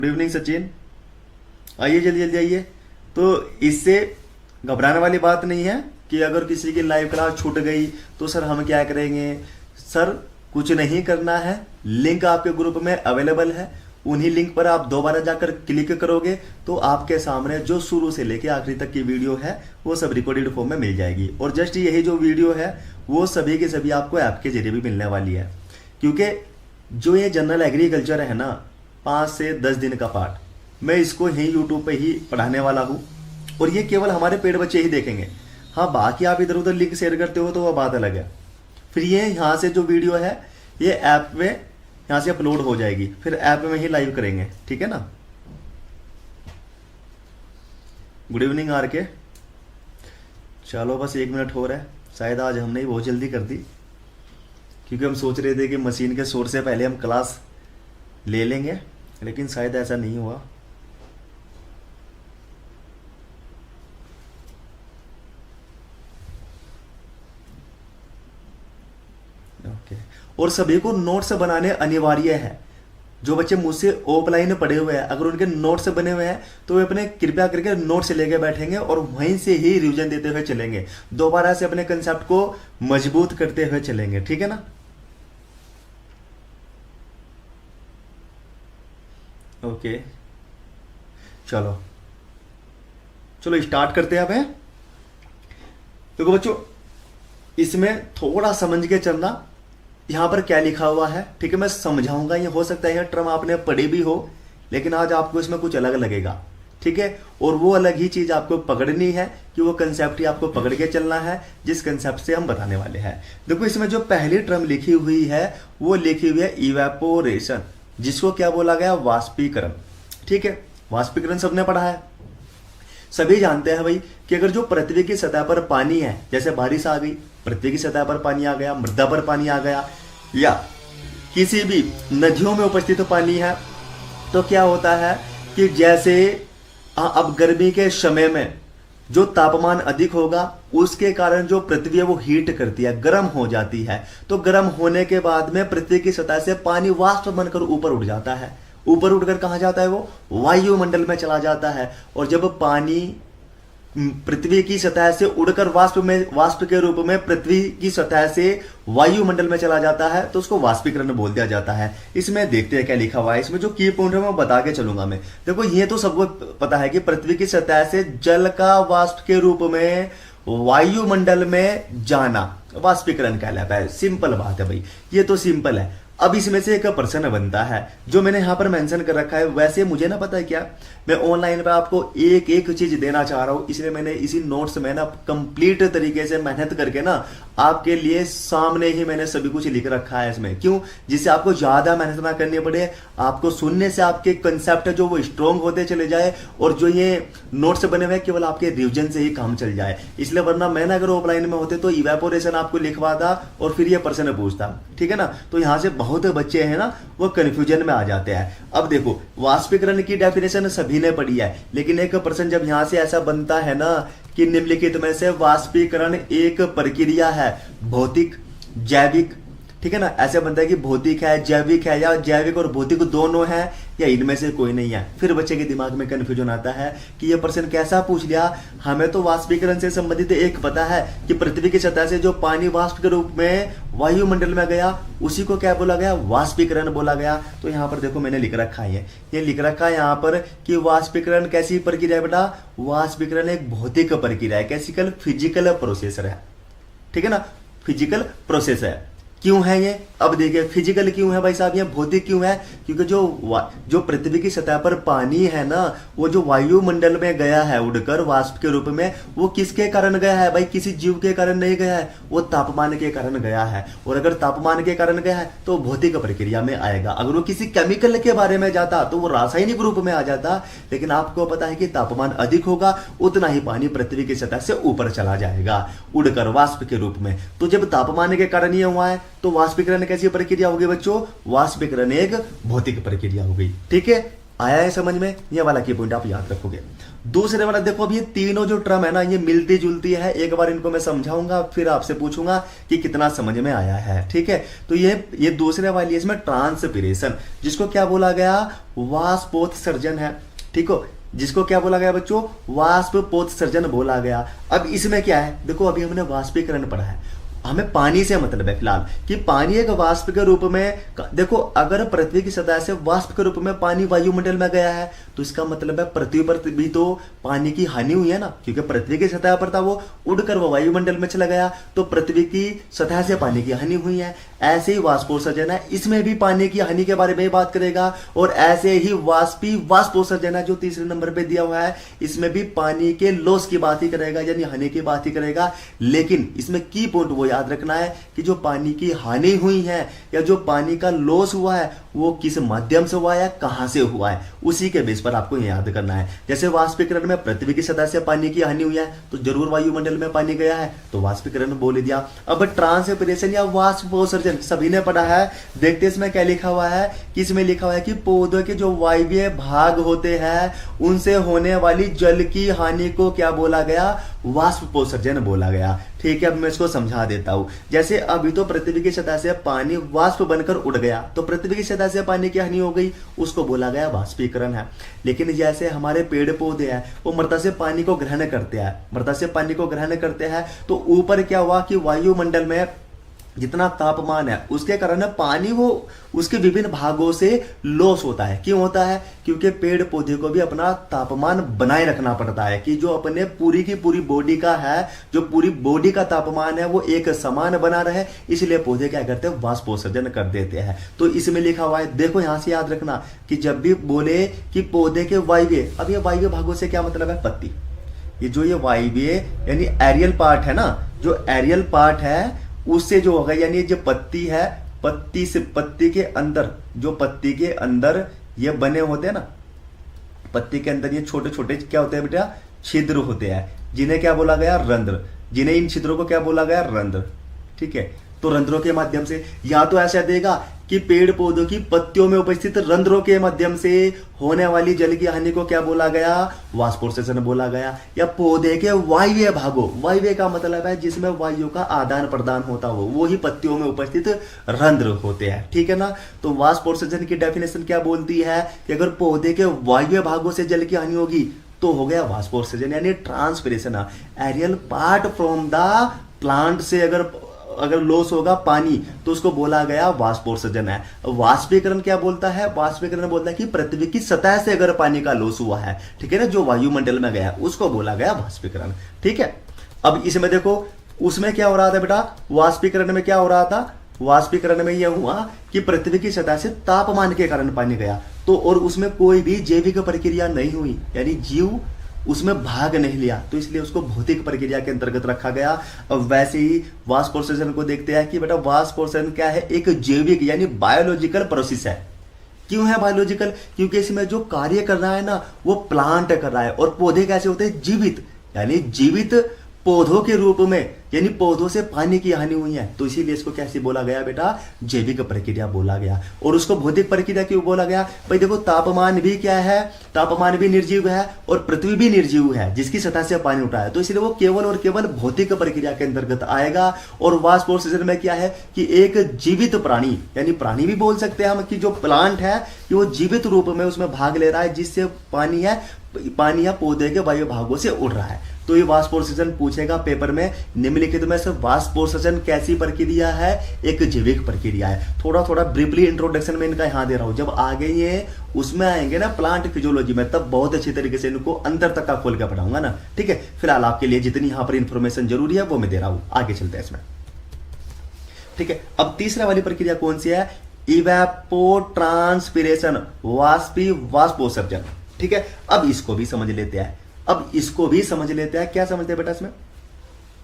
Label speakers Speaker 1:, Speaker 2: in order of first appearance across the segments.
Speaker 1: Good evening Sachin, आइए जल्दी जल्दी आइए। तो इससे घबराने वाली बात नहीं है कि अगर किसी की लाइव क्लास छूट गई तो सर हम क्या करेंगे। सर कुछ नहीं करना है, लिंक आपके ग्रुप में अवेलेबल है। उन्हीं लिंक पर आप दोबारा जाकर क्लिक करोगे तो आपके सामने जो शुरू से लेके आखिरी तक की वीडियो है वो सब रिकॉर्डेड फॉर्म में मिल जाएगी। और जस्ट यही जो वीडियो है वो सभी के सभी आपको ऐप के जरिए भी मिलने वाली है, क्योंकि जो ये जनरल एग्रीकल्चर है ना, 5 से 10 दिन का पाठ, मैं इसको यही यूट्यूब पे ही पढ़ाने वाला हूँ और ये केवल हमारे पेड बच्चे ही देखेंगे। हाँ, बाकी आप इधर उधर लिंक शेयर करते हो तो वह बात अलग है। फिर ये यहाँ से जो वीडियो है ये ऐप में यहाँ से अपलोड हो जाएगी, फिर ऐप में ही लाइव करेंगे, ठीक है ना। गुड इवनिंग आर के। चलो बस 1 मिनट हो रहा है, शायद आज हमने ही बहुत जल्दी कर दी, क्योंकि हम सोच रहे थे कि मशीन के शोर से पहले हम क्लास ले लेंगे, लेकिन शायद ऐसा नहीं हुआ। ओके, और सभी को नोट्स बनाने अनिवार्य है। जो बच्चे मुझसे ऑफलाइन पढ़े हुए हैं, अगर उनके नोट्स बने हुए हैं तो वे अपने कृपया करके नोट्स लेके बैठेंगे और वहीं से ही रिवीजन देते हुए चलेंगे, दोबारा से अपने कंसेप्ट को मजबूत करते हुए चलेंगे, ठीक है ना। ओके, चलो चलो स्टार्ट करते हैं। अब है देखो बच्चों, इसमें थोड़ा समझ के चलना, यहां पर क्या लिखा हुआ है, ठीक है। मैं समझाऊंगा, ये हो सकता है यह टर्म आपने पढ़ी भी हो, लेकिन आज आपको इसमें कुछ अलग लगेगा, ठीक है। और वो अलग ही चीज आपको पकड़नी है कि वो कंसेप्ट ही आपको पकड़ के चलना है जिस कंसेप्ट से हम बताने वाले हैं। देखो इसमें जो पहली टर्म लिखी हुई है वो लिखी हुई है इवेपोरेशन, जिसको क्या बोला गया, वाष्पीकरण, ठीक है। वाष्पीकरण सबने पढ़ा है, सभी जानते हैं भाई कि अगर जो पृथ्वी की सतह पर पानी है, जैसे बारिश आ गई, पृथ्वी की सतह पर पानी आ गया, मृदा पर पानी आ गया, या किसी भी नदियों में उपस्थित पानी है, तो क्या होता है कि जैसे अब गर्मी के समय में जो तापमान अधिक होगा उसके कारण जो पृथ्वी है वो हीट करती है, गर्म हो जाती है। तो गर्म होने के बाद में पृथ्वी की सतह से पानी वाष्प बनकर ऊपर उठ जाता है। ऊपर उठकर कहां जाता है, वो वायुमंडल में चला जाता है। और जब पानी पृथ्वी की सतह से उड़कर वाष्प के रूप में पृथ्वी की सतह से वायुमंडल में चला जाता है तो उसको वाष्पीकरण बोल दिया जाता है। इसमें देखते हैं क्या लिखा हुआ है, इसमें जो की पॉइंट है मैं बता के चलूंगा। मैं देखो ये तो सबको पता है कि पृथ्वी की सतह से जल का वाष्प के रूप में वायुमंडल में जाना वाष्पीकरण कहलाता है। सिंपल बात है भाई, ये तो सिंपल है। अब इसमें से एक प्रश्न बनता है जो मैंने यहां पर मेंशन कर रखा है। वैसे मुझे ना पता है क्या, मैं ऑनलाइन पे आपको एक एक चीज देना चाह रहा हूं, इसलिए मैंने इसी नोट्स में ना कंप्लीट तरीके से मेहनत करके ना आपके लिए सामने ही मैंने सभी कुछ लिख रखा है इसमें। क्यों, जिससे आपको ज्यादा मेहनत ना करनी पड़े, आपको सुनने से आपके कंसेप्ट जो वो स्ट्रॉन्ग होते चले जाए, और जो ये नोट्स बने हुए केवल आपके रिविजन से ही काम चल जाए। इसलिए वरना मैंने अगर ऑफलाइन में होते तो इवेपोरेशन आपको लिखवाता और फिर ये प्रश्न पूछता, ठीक है ना। तो यहां से बहुत बच्चे हैं ना वो कंफ्यूजन में आ जाते हैं। अब देखो वाष्पीकरण की डेफिनेशन सभी ने पढ़ी है, लेकिन एक प्रश्न जब यहां से ऐसा बनता है ना कि निम्नलिखित में से वाष्पीकरण एक प्रक्रिया है, भौतिक जैविक, ठीक है ना। ऐसे बनता है कि भौतिक है, जैविक है, या जैविक और भौतिक दोनों है, या इनमें से कोई नहीं है। फिर बच्चे के दिमाग में कंफ्यूजन आता है कि ये प्रश्न कैसा पूछ लिया, हमें तो वाष्पीकरण से संबंधित एक पता है कि पृथ्वी की सतह से जो पानी वाष्प के रूप में वायुमंडल में गया उसी को क्या बोला गया, वाष्पीकरण बोला गया। तो यहाँ पर देखो मैंने लिख रखा है, ये लिख रखा है यहाँ पर कि वाष्पीकरण कैसी प्रक्रिया है बेटा, वाष्पीकरण एक भौतिक प्रक्रिया है, कैसी, फिजिकल प्रोसेसर है, ठीक है ना, फिजिकल प्रोसेस है। क्यों है ये, अब देखिए फिजिकल क्यों है भाई साहब, ये भौतिक क्यों है, क्योंकि जो पृथ्वी की सतह पर पानी है ना, वो जो वायुमंडल में गया है उड़कर वाष्प के रूप में, वो किसके कारण गया है भाई, किसी जीव के कारण नहीं गया है, वो तापमान के कारण गया है। और अगर तापमान के कारण गया है तो भौतिक प्रक्रिया में आएगा। अगर वो किसी केमिकल के बारे में जाता तो वो रासायनिक रूप में आ जाता, लेकिन आपको पता है कि तापमान अधिक होगा उतना ही पानी पृथ्वी की सतह से ऊपर चला जाएगा उड़कर वाष्प के रूप में। तो जब तापमान के कारण ये हुआ है तो वाष्पीकरण कैसी प्रक्रिया हो गई बच्चों, वाष्पीकरण एक भौतिक प्रक्रिया हो गई, ठीक है। आया है समझ में, यह वाला की पॉइंट आप याद रखोगे। दूसरे वाला देखो, अब ये तीनों जो टर्म है ना ये मिलती जुलती है। एक बार इनको मैं समझाऊंगा फिर आपसे पूछूंगा कि कितना समझ में आया है, ठीक है। तो ये दूसरे वाली इसमें ट्रांसपिरेशन, जिसको क्या बोला गया, वाष्पोत्सर्जन है, ठीक हो, जिसको क्या बोला गया बच्चों, वाष्पोत्सर्जन बोला गया। अब इसमें क्या है, देखो अभी हमने वाष्पीकरण पढ़ा है, हमें पानी से मतलब है फिलहाल कि पानी एक वाष्प के रूप में, देखो अगर पृथ्वी की सतह से वाष्प के रूप में पानी वायुमंडल में गया है तो इसका मतलब है पृथ्वी पर भी तो पानी की हानि हुई है ना, क्योंकि पृथ्वी की सतह पर था वो, उड़कर वो वायुमंडल में चला गया तो पृथ्वी की सतह से पानी की हानि हुई है। ऐसे ही वाष्पोत्सर्जन है, इसमें भी पानी की हानि के बारे में बात करेगा। और ऐसे ही वाष्पोत्सर्जन है जो तीसरे नंबर पे दिया हुआ है, इसमें भी पानी के लॉस की बात ही करेगा, यानी हानि की बात ही करेगा। लेकिन इसमें की पॉइंट वो याद रखना है कि जो पानी की हानि हुई है या जो पानी का लॉस हुआ है वो किस माध्यम से हुआ है, कहां से हुआ है, उसी के बेस पर आपको याद करना है। जैसे वाष्पीकरण में पृथ्वी की सतह से पानी की हानि हुई है तो जरूर वायुमंडल में पानी गया है, तो वाष्पीकरण बोल दिया। अब ट्रांसपिरेशन या वाष्पोत्सर्जन सभी ने पढ़ा है, देखते इसमें क्या लिखा हुआ है, कि इसमें लिखा हुआ है कि पौधों के जो वायवीय भाग होते हैं उनसे होने वाली जल की हानि को क्या बोला गया, वाष्पोत्सर्जन बोला गया, ठीक है। अब मैं इसको समझा देता हूं। जैसे अभी तो पृथ्वी की सतह से पानी वाष्प बनकर उड़ गया तो पृथ्वी की सतह से पानी की हानि हो गई, उसको बोला गया वाष्पीकरण है। लेकिन जैसे हमारे पेड़ पौधे हैं वो मृदा से पानी को ग्रहण करते हैं, मृदा से पानी को ग्रहण करते हैं तो ऊपर क्या हुआ कि वायुमंडल में जितना तापमान है उसके कारण पानी वो उसके विभिन्न भागों से लॉस होता है। क्यों होता है, क्योंकि पेड़ पौधे को भी अपना तापमान बनाए रखना पड़ता है कि जो अपने पूरी की पूरी बॉडी का है, जो पूरी बॉडी का तापमान है वो एक समान बना रहे, इसलिए पौधे क्या करते हैं, वाष्पोत्सर्जन कर देते हैं। तो इसमें लिखा हुआ है, देखो यहां से याद रखना कि जब भी बोले कि पौधे के वायवीय, अब ये वायवीय भागों से क्या मतलब है, पत्ती, ये जो ये वायवीय यानी एरियल पार्ट है ना, जो एरियल पार्ट है उससे जो होगा, यानी जो पत्ती है, पत्ती से पत्ती के अंदर, जो पत्ती के अंदर ये बने होते हैं ना, पत्ती के अंदर ये छोटे छोटे क्या होते हैं बेटा, छिद्र होते हैं, जिन्हें क्या बोला गया, रंध्र, जिन्हें इन छिद्रों को क्या बोला गया, रंध्र, ठीक है। तो रंध्रों के माध्यम से, या तो ऐसा देगा कि पेड़ पौधों की पत्तियों में उपस्थित रंध्रों के माध्यम से होने वाली जल की हानि को क्या बोला गया, वाष्पोत्सर्जन बोला गया। या पौधे के वायवीय भागों, वायवीय का मतलब है जिसमें वायु का आदान प्रदान होता हो, वो ही पत्तियों में उपस्थित रंध्र होते हैं, ठीक है ना। तो वाष्पोत्सर्जन की डेफिनेशन क्या बोलती है कि अगर पौधे के वायवीय भागों से जल की हानि होगी तो हो गया वाष्पोत्सर्जन यानी transpiration. Aerial part from the plant से अगर लॉस होगा पानी तो उसको बोला गया वाष्पोत्सर्जन है। वाष्पीकरण क्या बोलता है, वाष्पीकरण बोलता है कि पृथ्वी की सतह से अगर पानी का लॉस हुआ है, ठीक है ना, जो वायुमंडल में गया उसको बोला गया वाष्पीकरण, ठीक है। अब इसमें देखो उसमें क्या हो रहा था बेटा, वाष्पीकरण में क्या हो रहा था, वाष्पीकरण में यह हुआ कि पृथ्वी की सतह से तापमान के कारण पानी गया तो, और उसमें कोई भी जैविक प्रक्रिया नहीं हुई, यानी जीव उसमें भाग नहीं लिया, तो इसलिए उसको भौतिक प्रक्रिया के अंतर्गत रखा गया। अब वैसे ही वाष्पोत्सर्जन को देखते हैं कि बेटा वाष्पोत्सर्जन क्या है, एक जैविक यानी बायोलॉजिकल प्रोसेस है। क्यों है बायोलॉजिकल, क्योंकि इसमें जो कार्य कर रहा है ना वो प्लांट कर रहा है, और पौधे कैसे होते हैं, जीवित, यानी जीवित पौधों के रूप में, यानी पौधों से पानी की हानि हुई है, तो इसीलिए इसको कैसे बोला गया बेटा, जैविक प्रक्रिया बोला गया। और उसको भौतिक प्रक्रिया क्यों बोला गया, भाई देखो तापमान भी क्या है, तापमान भी निर्जीव है और पृथ्वी भी निर्जीव है जिसकी सतह से पानी उठा है, तो इसलिए वो केवल और केवल भौतिक प्रक्रिया के अंतर्गत आएगा। और वाष्पोत्सर्जन में क्या है कि एक जीवित प्राणी, यानी प्राणी भी बोल सकते हैं हम कि जो प्लांट है कि वो जीवित रूप में उसमें भाग ले रहा है, जिससे पानी या पौधे के वायु भागों से उड़ रहा है। तो ये वाष्पोत्सर्जन पूछेगा पेपर में, निम्नलिखित में से वाष्पोत्सर्जन कैसी प्रक्रिया है, एक जैविक प्रक्रिया है। थोड़ा थोड़ा ब्रीफली इंट्रोडक्शन में इनका यहां दे रहा हूं, जब आगे ये उसमें आएंगे ना प्लांट फिजियोलॉजी में, तब बहुत अच्छी तरीके से इनको अंदर तक का खोल के पढ़ाऊंगा ना, ठीक है। फिलहाल आपके लिए जितनी यहां पर इंफॉर्मेशन जरूरी है वो मैं दे रहा हूं, आगे चलते हैं इसमें, ठीक है। अब तीसरा वाली प्रक्रिया कौन सी है, इवेपोट्रांसपिरेशन, वाष्पोत्सर्जन, ठीक है। अब इसको भी समझ लेते हैं, क्या समझते हैं बेटा इसमें।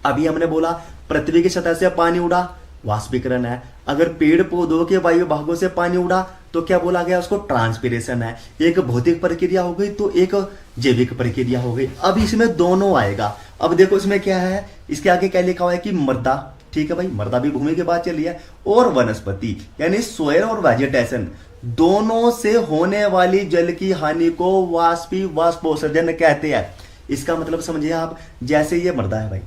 Speaker 1: अभी हमने बोला पृथ्वी की सतह से पानी उड़ा, वाष्पीकरण है। अगर पेड़ पौधों के वायु भागों से पानी उड़ा तो क्या बोला गया, उसको ट्रांसपिरेशन है। एक भौतिक प्रक्रिया हो गई तो एक जैविक प्रक्रिया हो गई। अब इसमें दोनों आएगा। अब देखो इसमें क्या है, इसके आगे क्या लिखा हुआ है कि मृदा, ठीक है भाई, मृदा भी भूमि के बाद चली है, और वनस्पति यानी सोयल और वेजिटेशन। दोनों से होने वाली जल की हानि को वाष्पोत्सर्जन कहते हैं। इसका मतलब समझिए आप, जैसे ये मृदा है भाई,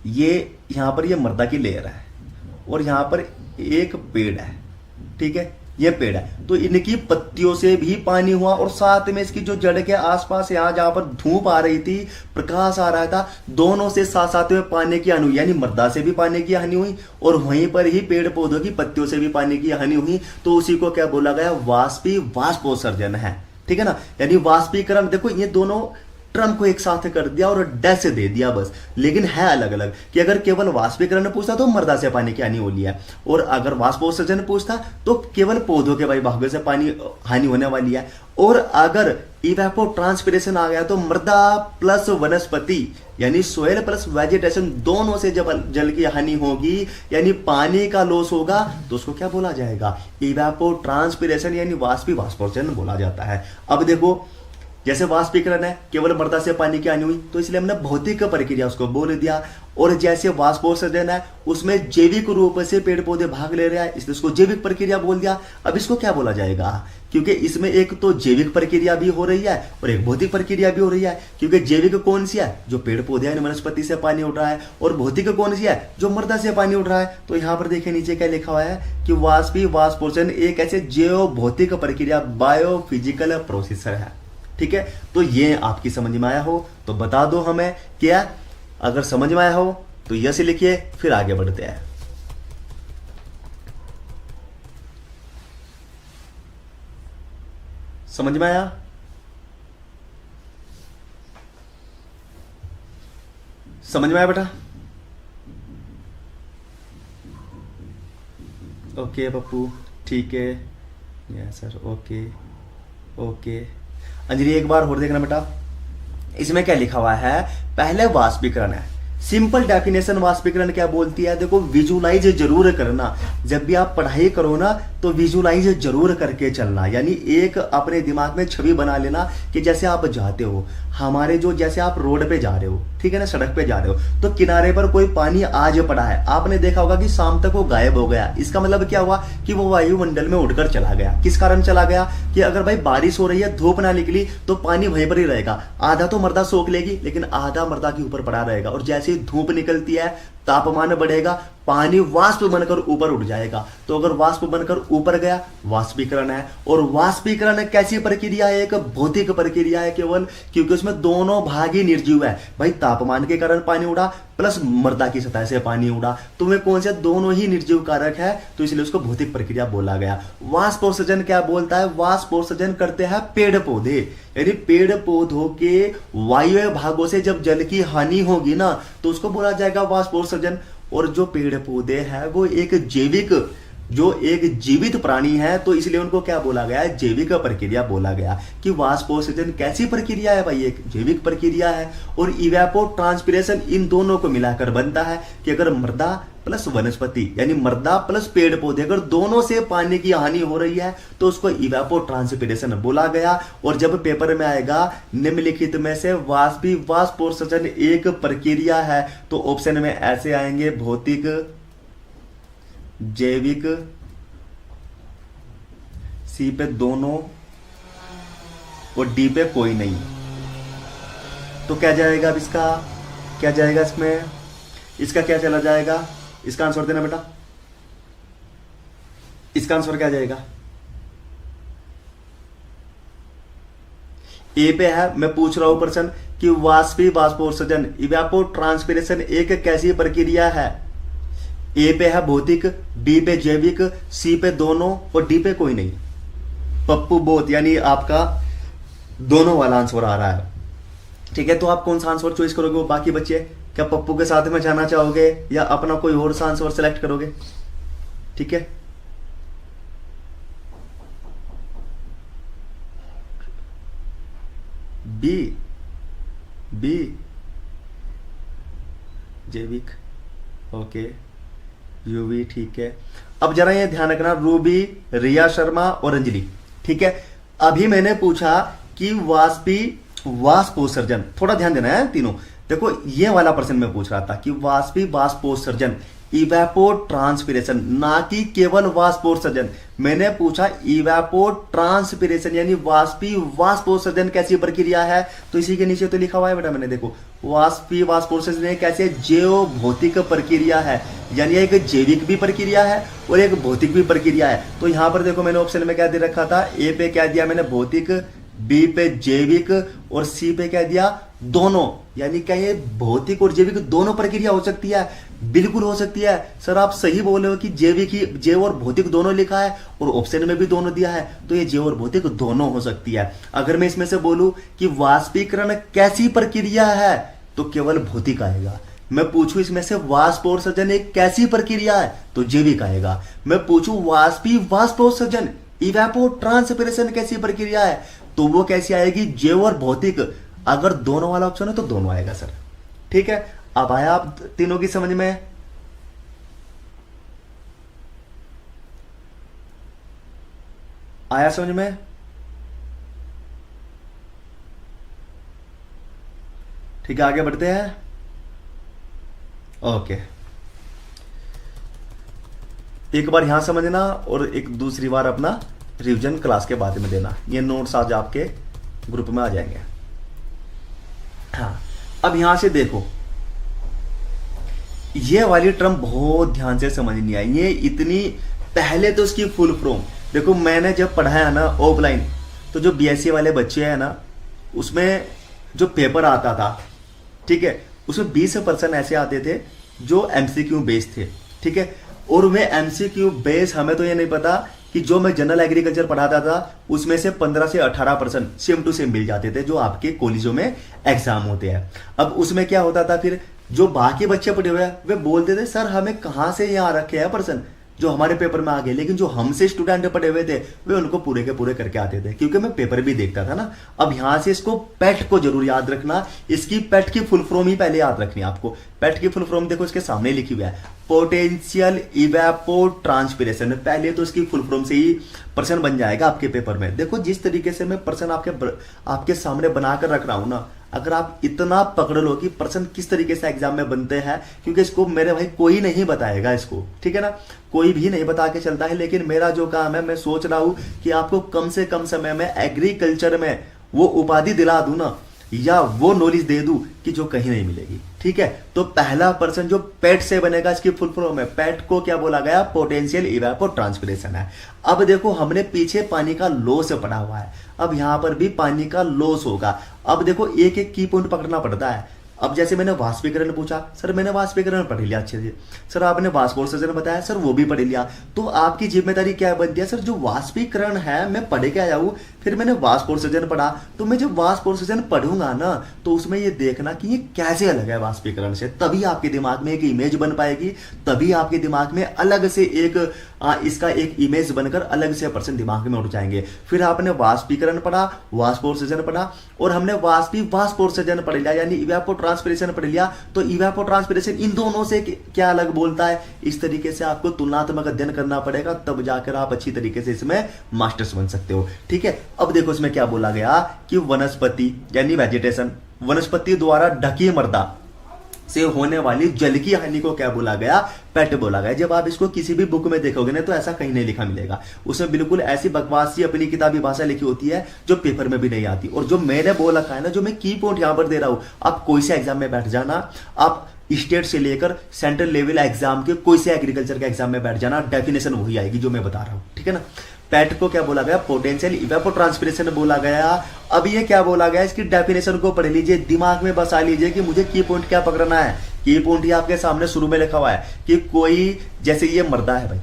Speaker 1: ये यहां पर ये मृदा की लेयर है और यहां पर एक पेड़ है, ठीक है, ये पेड़ है, तो इनकी पत्तियों से भी पानी हुआ और साथ में इसकी जो जड़ के आसपास यहां जहां पर धूप आ रही थी, प्रकाश आ रहा था, दोनों से साथ साथ में पानी की हानि हुई, यानी मृदा से भी पानी की हानि हुई और वहीं पर ही पेड़ पौधों की पत्तियों से भी पानी की हानि हुई। तो उसी को क्या बोला गया, वाष्पोत्सर्जन है, ठीक है ना। यानी वाष्पीकरण, देखो ये दोनों ट्रम को एक साथ कर दिया और डैश दे दिया बस, लेकिन है अलग अलग। कि अगर केवल वाष्पीकरण पूछता तो मृदा से पानी की हानि हो लिया है, और अगर वाष्पोत्सर्जन पूछता तो केवल पौधों के भागों से पानी हानि होने वाली है। और अगर इवेपोट्रांसपिरेशन आ गया तो मृदा प्लस वनस्पति यानी सोयल प्लस वेजिटेशन दोनों से जब जल की हानि होगी यानी पानी का लॉस होगा तो उसको क्या बोला जाएगा, इवेपोट्रांसपिरेशन यानी वाष्पोत्सर्जन बोला जाता है। अब देखो, जैसे वाष्पीकरण है केवल मृदा से पानी की हानि हुई तो इसलिए हमने भौतिक प्रक्रिया उसको बोल दिया, और जैसे वाष्पोत्सर्जन है उसमें जैविक रूप से पेड़ पौधे भाग ले रहे हैं इसलिए उसको जैविक प्रक्रिया बोल दिया। अब इसको क्या बोला जाएगा, क्योंकि इसमें एक तो जैविक प्रक्रिया भी हो रही है और एक भौतिक प्रक्रिया भी हो रही है। क्योंकि जैविक कौन सी है, जो पेड़ पौधे हैं वनस्पति से पानी उठ रहा है, और भौतिक कौन सी है, जो मृदा से पानी उठ रहा है। तो यहाँ पर देखिए नीचे क्या लिखा हुआ है कि वाष्पोत्सर्जन एक ऐसे जैव भौतिक प्रक्रिया बायोफिजिकल प्रोसेस है, ठीक है। तो ये आपकी समझ में आया हो तो बता दो हमें क्या, अगर समझ में आया हो तो यस लिखिए, फिर आगे बढ़ते हैं। समझ में आया, समझ में आया बेटा? ओके पप्पू, ठीक है, yes sir, okay okay. Anjali एक बार और देखना बेटा, इसमें क्या लिखा हुआ है, पहले वाष्पीकरण है। सिंपल डेफिनेशन वाष्पीकरण क्या बोलती है, देखो विजुलाइज जरूर करना, जब भी आप पढ़ाई करो ना तो विजुलाइज जरूर करके चलना, यानी एक अपने दिमाग में छवि बना लेना कि जैसे आप जाते हो, हमारे जो जैसे आप रोड पे जा रहे हो, ठीक है ना, सड़क पे जा रहे हो तो किनारे पर कोई पानी आज पड़ा है, आपने देखा होगा कि शाम तक वो गायब हो गया। इसका मतलब क्या हुआ कि वो वायुमंडल में उड़कर चला गया। किस कारण चला गया, कि अगर भाई बारिश हो रही है, धूप ना निकली तो पानी वहीं पर ही रहेगा, आधा तो मृदा सोख लेगी लेकिन आधा मृदा के ऊपर पड़ा रहेगा, और जैसे ही धूप निकलती है तापमान बढ़ेगा, पानी वाष्प बनकर ऊपर उठ जाएगा। तो अगर वाष्प बनकर ऊपर गया वाष्पीकरण है। और वाष्पीकरण कैसी प्रक्रिया है, एक भौतिक प्रक्रिया है केवल, क्योंकि उसमें दोनों भाग ही निर्जीव है भाई, तापमान के कारण पानी उड़ा प्लस मृदा की सतह से पानी उड़ा, तो वे कौन से दोनों ही निर्जीव कारक है, तो इसलिए उसको भौतिक प्रक्रिया बोला गया। वाष्पोत्सर्जन क्या बोलता है, वाष्पोत्सर्जन करते हैं पेड़ पौधे, यानी पेड़ पौधों के वायु भागों से जब जल की हानि होगी ना तो उसको बोला जाएगा वाष्पोत्सर्जन। और जो पेड़ पौधे हैं वो एक जैविक, जो एक जीवित प्राणी है तो इसलिए उनको क्या बोला गया है, जैविक प्रक्रिया बोला गया। कि वाष्पोत्सर्जन कैसी प्रक्रिया है भाई, एक जैविक प्रक्रिया है। और इवेपोट्रांसपिरेशन इन दोनों को मिलाकर बनता है कि अगर मृदा प्लस वनस्पति यानी मृदा प्लस पेड़ पौधे अगर दोनों से पानी की हानि हो रही है तो उसको इवेपोट्रांसपिरेशन बोला गया। और जब पेपर में आएगा निम्नलिखित में से वाष्पोत्सर्जन एक प्रक्रिया है तो ऑप्शन में ऐसे आएंगे, भौतिक, जैविक, सी पे दोनों और डी पे कोई नहीं। तो क्या जाएगा अब इसका, क्या जाएगा इसमें, इसका क्या चला जाएगा, इसका आंसर देना बेटा, इसका आंसर क्या जाएगा, ए पे है। मैं पूछ रहा हूं प्रश्न कि वाष्पोत्सर्जन इवेपोट्रांसपिरेशन एक कैसी प्रक्रिया है, ए पे है भौतिक, बी पे जैविक, सी पे दोनों और डी पे कोई नहीं। पप्पू बोथ यानी आपका दोनों वाला आंसर आ रहा है, ठीक है। तो आप कौन सा आंसर चॉइस करोगे, वो बाकी बच्चे क्या पप्पू के साथ में जाना चाहोगे या अपना कोई और सा आंसर सेलेक्ट करोगे, ठीक है। बी, बी जैविक, ओके, यूवी, ठीक है। अब जरा ये ध्यान रखना, रूबी, रिया शर्मा और अंजलि, ठीक है। अभी मैंने पूछा कि वाष्पोत्सर्जन, थोड़ा ध्यान देना है तीनों। देखो ये वाला प्रश्न मैं पूछ रहा था कि वाष्पोत्सर्जन इवेपोट्रांसपिरेशन, ना कि केवल वाष्पोत्सर्जन। मैंने पूछा इवेपोट्रांसपिरेशन यानी वाष्पोत्सर्जन कैसी प्रक्रिया है, तो इसी के नीचे तो लिखा हुआ है बेटा, मैंने देखो वाष्पोत्सर्जन कैसे जैव भौतिक प्रक्रिया है, यानी एक जैविक भी प्रक्रिया है और एक भौतिक भी प्रक्रिया है। तो यहां पर देखो मैंने ऑप्शन में क्या दे रखा था, ए पे क्या दिया मैंने भौतिक, बी पे जैविक और सी पे क्या दिया दोनों। यानी क्या ये भौतिक और जैविक दोनों प्रक्रिया हो सकती है? बिल्कुल हो सकती है सर, आप सही बोले हो कि जैविक ही, जैव और भौतिक दोनों लिखा है और ऑप्शन में भी दोनों दिया है, तो ये जैव और भौतिक दोनों हो सकती है। अगर मैं इसमें से बोलूं कि वाष्पीकरण कैसी प्रक्रिया है तो केवल भौतिक आएगा। मैं पूछूं इसमें से वाष्पोत्सर्जन एक कैसी प्रक्रिया है तो जैविक आएगा। मैं पूछूं वाष्पोत्सर्जन इवेपोट्रांसपिरेशन कैसी प्रक्रिया है तो वो कैसी आएगी, जैव और भौतिक। अगर दोनों वाला ऑप्शन है तो दोनों आएगा सर। ठीक है, अब आया आप तीनों की समझ में? आया समझ में? ठीक है, आगे बढ़ते हैं। ओके, एक बार यहां समझना और एक दूसरी बार अपना रिवीजन क्लास के बाद में देना। ये नोट्स आज आपके ग्रुप में आ जाएंगे। हाँ, अब यहां से देखो, ये वाली टर्म बहुत ध्यान से समझनी है। ये इतनी, पहले तो इसकी फुल फॉर्म देखो। मैंने जब पढ़ाया ना ऑफलाइन, तो जो बीएससी वाले बच्चे हैं ना, उसमें जो पेपर आता था, ठीक है, उसमें 20% ऐसे आते थे जो एमसीक्यू बेस्ड थे। ठीक है, और वे एमसीक्यू बेस, हमें तो ये नहीं पता कि जो मैं जनरल एग्रीकल्चर पढ़ाता था उसमें से 15 से 18% सेम टू सेम मिल जाते थे जो आपके कॉलेजों में एग्जाम होते हैं। अब उसमें क्या होता था, फिर जो बाकी बच्चे पढ़े हुए हैं वे बोलते थे सर हमें कहाँ से यहाँ रखे हैं पर्सन जो हमारे पेपर में आ गए, लेकिन जो हमसे स्टूडेंट पढ़े हुए थे वे उनको पूरे के पूरे करके आते थे, क्योंकि मैं पेपर भी देखता था ना। अब यहां से इसको पेट को जरूर याद रखना। इसकी पेट की फुल फॉर्म ही पहले याद रखनी है आपको। पेट की फुल फॉर्म देखो इसके सामने लिखी हुई है, पोटेंशियल इवेपोट्रांसपिरेशन। पहले तो इसकी फुल फॉर्म से ही पर्सन बन जाएगा आपके पेपर में। देखो जिस तरीके से मैं पर्सन आपके सामने बनाकर रख रहा हूं ना, अगर आप इतना पकड़ लो कि पर्सन किस तरीके से एग्जाम में बनते हैं, क्योंकि इसको मेरे भाई कोई नहीं बताएगा इसको, ठीक है ना, कोई भी नहीं बता के चलता है। लेकिन मेरा जो काम है, मैं सोच रहा हूं कि आपको कम से कम समय में एग्रीकल्चर में वो उपाधि दिला दूं ना, या वो नॉलेज दे दूं कि जो कहीं नहीं मिलेगी। ठीक है, तो पहला पर्सन जो पेट से बनेगा, इसकी फुल फॉर्म है, पेट को क्या बोला गया, पोटेंशियल इवेपोट्रांसपिरेशन है। अब देखो हमने पीछे पानी का लॉस पढ़ा हुआ है, अब यहां पर भी पानी का लॉस होगा। अब देखो एक एक की पॉइंट पकड़ना पड़ता है। अब जैसे मैंने वाष्पीकरण पूछा, सर मैंने वाष्पीकरण पढ़ लिया अच्छे से। सर आपने वाष्पोत्सर्जन बताया, सर वो भी पढ़ लिया। तो आपकी जिम्मेदारी क्या बनती है, सर जो वाष्पीकरण है मैं पढ़ के आया हूं, फिर मैंने वाष्पोत्सर्जन पढ़ा, तो मैं जब वाष्पोत्सर्जन पढ़ूंगा ना, तो उसमें ये देखना कि ये कैसे अलग है वाष्पीकरण से, तभी आपके दिमाग में एक इमेज बन पाएगी, तभी आपके दिमाग में अलग से इसका एक इमेज बनकर अलग से पर्सन दिमाग में उठ जाएंगे। फिर आपने वाष्पीकरण पढ़ा, वाष्पोत्सर्जन पढ़ा, और हमने वाष्पोत्सर्जन पढ़ लिया, यानी इवेपोट्रांसपिरेशन पढ़ लिया। तो इवेपोट्रांसपिरेशन इन दोनों से क्या अलग बोलता है, इस तरीके से आपको तुलनात्मक अध्ययन करना पड़ेगा, तब जाकर आप अच्छी तरीके से इसमें मास्टर्स बन सकते हो। ठीक है, अब देखो इसमें क्या बोला गया कि वनस्पति यानी वेजिटेशन, वनस्पति द्वारा ढकी मृदा से होने वाली जल की हानि को क्या बोला गया, पेट बोला गया। जब आप इसको किसी भी बुक में देखोगे ना, तो ऐसा कहीं नहीं लिखा मिलेगा। उसमें बिल्कुल ऐसी बकवासी अपनी किताबी भाषा लिखी होती है जो पेपर में भी नहीं आती। और जो मैंने बोल रखा है ना, जो मैं की पॉइंट यहां पर दे रहा हूं, आप कोई से एग्जाम में बैठ जाना, आप स्टेट से लेकर सेंट्रल लेवल एग्जाम के कोई से एग्रीकल्चर के एग्जाम में बैठ जाना, डेफिनेशन वही आएगी जो मैं बता रहा हूं। ठीक है ना, पेट को क्या बोला गया, पोटेंशियल इवेपोट्रांसपिरेशन बोला गया। अब ये क्या बोला गया, इसकी डेफिनेशन को पढ़ लीजिए, दिमाग में बसा लीजिए कि मुझे की पॉइंट क्या पकड़ना है। की पॉइंट ही आपके सामने शुरू में लिखा हुआ है कि कोई, जैसे ये मृदा है भाई,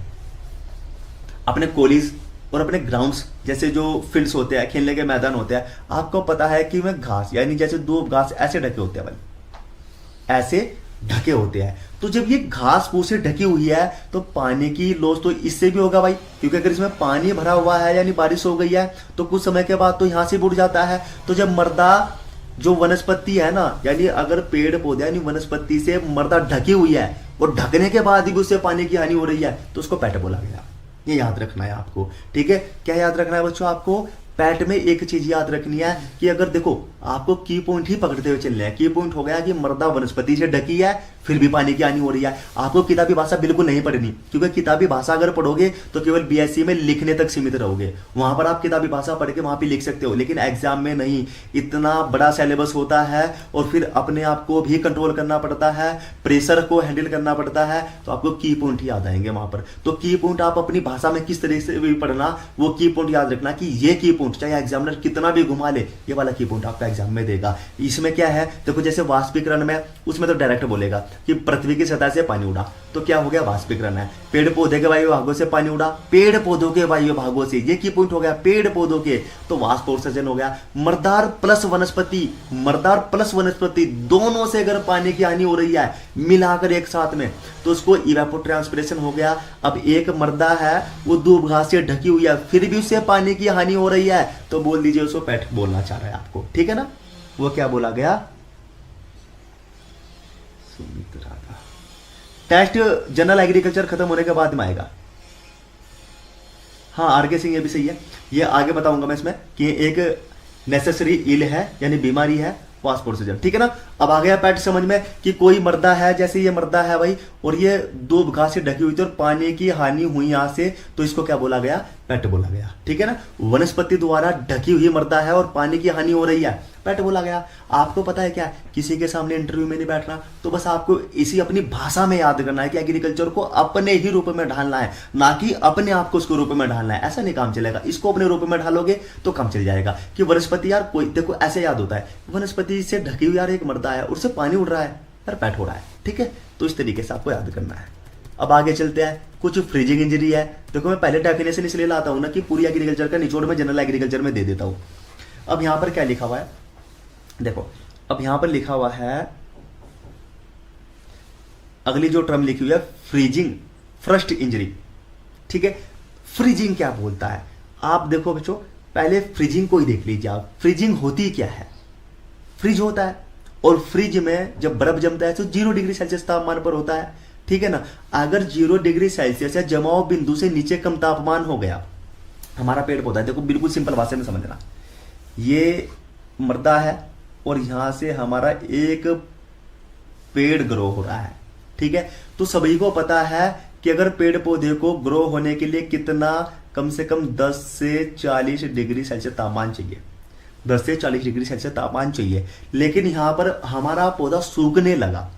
Speaker 1: अपने कॉलेज और अपने ग्राउंड्स जैसे जो फील्ड्स होते हैं, खेलने के मैदान होते हैं, आपको पता है कि मैं घास, यानी जैसे दो घास ऐसे ढके होते हैं भाई, ऐसे ढके होते हैं। तो जब ये घास फूस से ढकी हुई है तो पानी की लॉस तो इससे भी होगा भाई, क्योंकि अगर इसमें पानी भरा हुआ है यानी बारिश हो गई है तो कुछ समय के बाद तो यहां से बुड़ जाता है। तो जब मृदा, जो वनस्पति है ना, यानी अगर पेड़ पौधे यानी वनस्पति से मृदा ढकी हुई है और ढकने के बाद ही उससे पानी की हानि हो रही है, तो उसको पेट बोला गया। ये याद रखना है आपको। ठीक है, क्या याद रखना है बच्चों आपको, पैट में एक चीज याद रखनी है कि अगर देखो आपको की पॉइंट ही पकड़ते हुए चलने हैं। की पॉइंट हो गया कि मृदा वनस्पति से ढकी है, फिर भी पानी की हानि हो रही है। आपको किताबी भाषा बिल्कुल नहीं पढ़नी, क्योंकि किताबी भाषा अगर पढ़ोगे तो केवल बीएससी में लिखने तक सीमित रहोगे। वहां पर आप किताबी भाषा पढ़ के वहां पे लिख सकते हो, लेकिन एग्जाम में नहीं। इतना बड़ा सिलेबस होता है और फिर अपने आप को भी कंट्रोल करना पड़ता है, प्रेशर को हैंडल करना पड़ता है, तो आपको की पॉइंट याद आएंगे वहां पर। तो की पॉइंट आप अपनी भाषा में किस तरह से भी पढ़ना, वो की पॉइंट याद रखना कि ये की पॉइंट चाहे एग्जामिनर कितना भी घुमा ले, ये वाला की पॉइंट आपका एग्जाम में देगा। इसमें क्या है, देखो जैसे वाष्पीकरण में, उसमें तो डायरेक्ट बोलेगा कि पृथ्वी की सतह से पानी उड़ा, तो क्या हो गया, वाष्पीकरण है। पेड़ पौधे के वायु भागों से पानी उड़ा, पेड़ पौधों के वायु भागों से, ये की पॉइंट हो गया, पेड़ पौधों के, तो वाष्पोत्सर्जन हो गया। मर्दार प्लस वनस्पति, मर्दार प्लस वनस्पति दोनों से अगर पानी की हानि हो रही है मिलाकर एक साथ में, तो उसको इवेपोट्रांसपिरेशन हो गया। अब एक मर्दा है वो दूब घास से ढकी हुई है, फिर भी उससे पानी की हानि हो रही है, तो बोल दीजिए उसको पैट बोलना चाह रहा है आपको, ठीक है ना। वो क्या बोला गया, सुमित्रा का टेस्ट जनरल एग्रीकल्चर खत्म होने के बाद में आएगा। हाँ आरके सिंह, ये भी सही है, ये आगे बताऊंगा मैं इसमें कि एक नेसेसरी इल है यानी बीमारी है वाष्पोत्सर्जन, ठीक है ना। अब आ गया पैट समझ में कि कोई मर्दा है, जैसे ये मर्दा है भाई, और ये दूब घास से ढकी हुई थी और पानी की हानि हुई यहां से, तो इसको क्या बोला गया, पैट बोला गया, ठीक है ना। वनस्पति द्वारा ढकी हुई मर्दा है और पानी की हानि हो रही है, पैट बोला गया। आपको पता है क्या, किसी के सामने इंटरव्यू में नहीं बैठना, तो बस आपको इसी अपनी भाषा में याद करना है कि एग्रीकल्चर को अपने ही रूप में ढालना है, ना कि अपने आप को उसके रूप में ढालना है। ऐसा नहीं काम चलेगा, इसको अपने रूप में ढालोगे तो काम चल जाएगा। कि वनस्पति यार, कोई देखो ऐसे याद होता है, वनस्पति से ढकी हुई यार एक मर्दा है, उससे पानी उड़ रहा है यार, पैट हो रहा है, ठीक है। तो इस तरीके से आपको याद करना है। अब आगे चलते हैं, कुछ फ्रीजिंग इंजरी है। देखो मैं पहले डेफिनेशन इसलिए लाता हूं ना कि पूरी एग्रीकल्चर का निचोड़ में जनरल एग्रीकल्चर में दे देता हूं। अब यहां पर क्या लिखा हुआ है, देखो अब यहां पर लिखा हुआ है, अगली जो टर्म लिखी हुई है फ्रीजिंग, फ्रस्ट इंजरी, ठीक है। फ्रीजिंग क्या बोलता है, आप देखो बच्चों, पहले फ्रीजिंग को ही देख लीजिए आप। फ्रीजिंग होती क्या है, फ्रिज होता है, और फ्रिज में जब बर्फ जमता है तो 0 डिग्री सेल्सियस तापमान पर होता है, ठीक है ना। अगर 0 डिग्री सेल्सियस या जमाव बिंदु से नीचे कम तापमान हो गया, हमारा पेड़ पौधा है, देखो बिल्कुल सिंपल भाषा में समझना, ये मर्दा है और यहां से हमारा एक पेड़ ग्रो हो रहा है, ठीक है। तो सभी को पता है कि अगर पेड़ पौधे को ग्रो होने के लिए कितना, कम से कम 10 से 40 डिग्री सेल्सियस तापमान चाहिए, 10 से 40 डिग्री सेल्सियस तापमान चाहिए। लेकिन यहां पर हमारा पौधा सूखने लगा,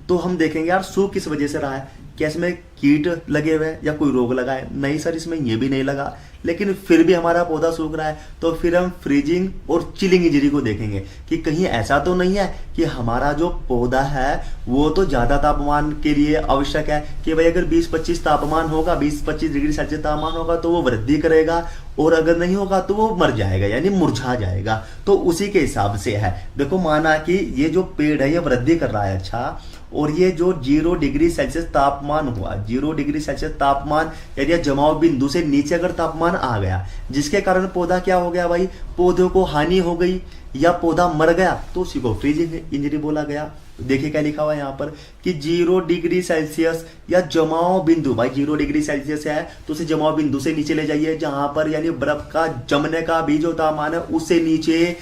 Speaker 1: तो हम देखेंगे यार सूख किस वजह से रहा है, क्या इसमें कीट लगे हुए हैं या कोई रोग लगा है, नहीं सर इसमें ये भी नहीं लगा, लेकिन फिर भी हमारा पौधा सूख रहा है। तो फिर हम फ्रीजिंग और चिलिंग इंजरी को देखेंगे कि कहीं ऐसा तो नहीं है कि हमारा जो पौधा है वो तो ज्यादा तापमान के लिए आवश्यक है, कि भाई अगर 20-25 तापमान होगा, 20-25 डिग्री सेल्सियस तापमान होगा तो वो वृद्धि करेगा, और अगर नहीं होगा तो वो मर जाएगा यानी मुरझा जाएगा। तो उसी के हिसाब से है। देखो माना कि ये जो पेड़ है ये वृद्धि कर रहा है, अच्छा, और ये जो 0 डिग्री सेल्सियस तापमान हुआ, 0 डिग्री सेल्सियस तापमान यदि जमाव बिंदु से नीचे अगर तापमान आ गया, जिसके कारण पौधा क्या हो गया भाई, पौधों को हानि हो गई या पौधा मर गया, तो उसी को फ्रीजिंग इंजरी बोला गया। देखिए क्या लिखा हुआ है यहाँ पर कि 0 डिग्री सेल्सियस या जमाव बिंदु, भाई 0 डिग्री सेल्सियस है तो उसे जमाव बिंदु से नीचे ले जाइए, जहां पर यानी बर्फ का जमने का भी जो तापमान है उससे नीचे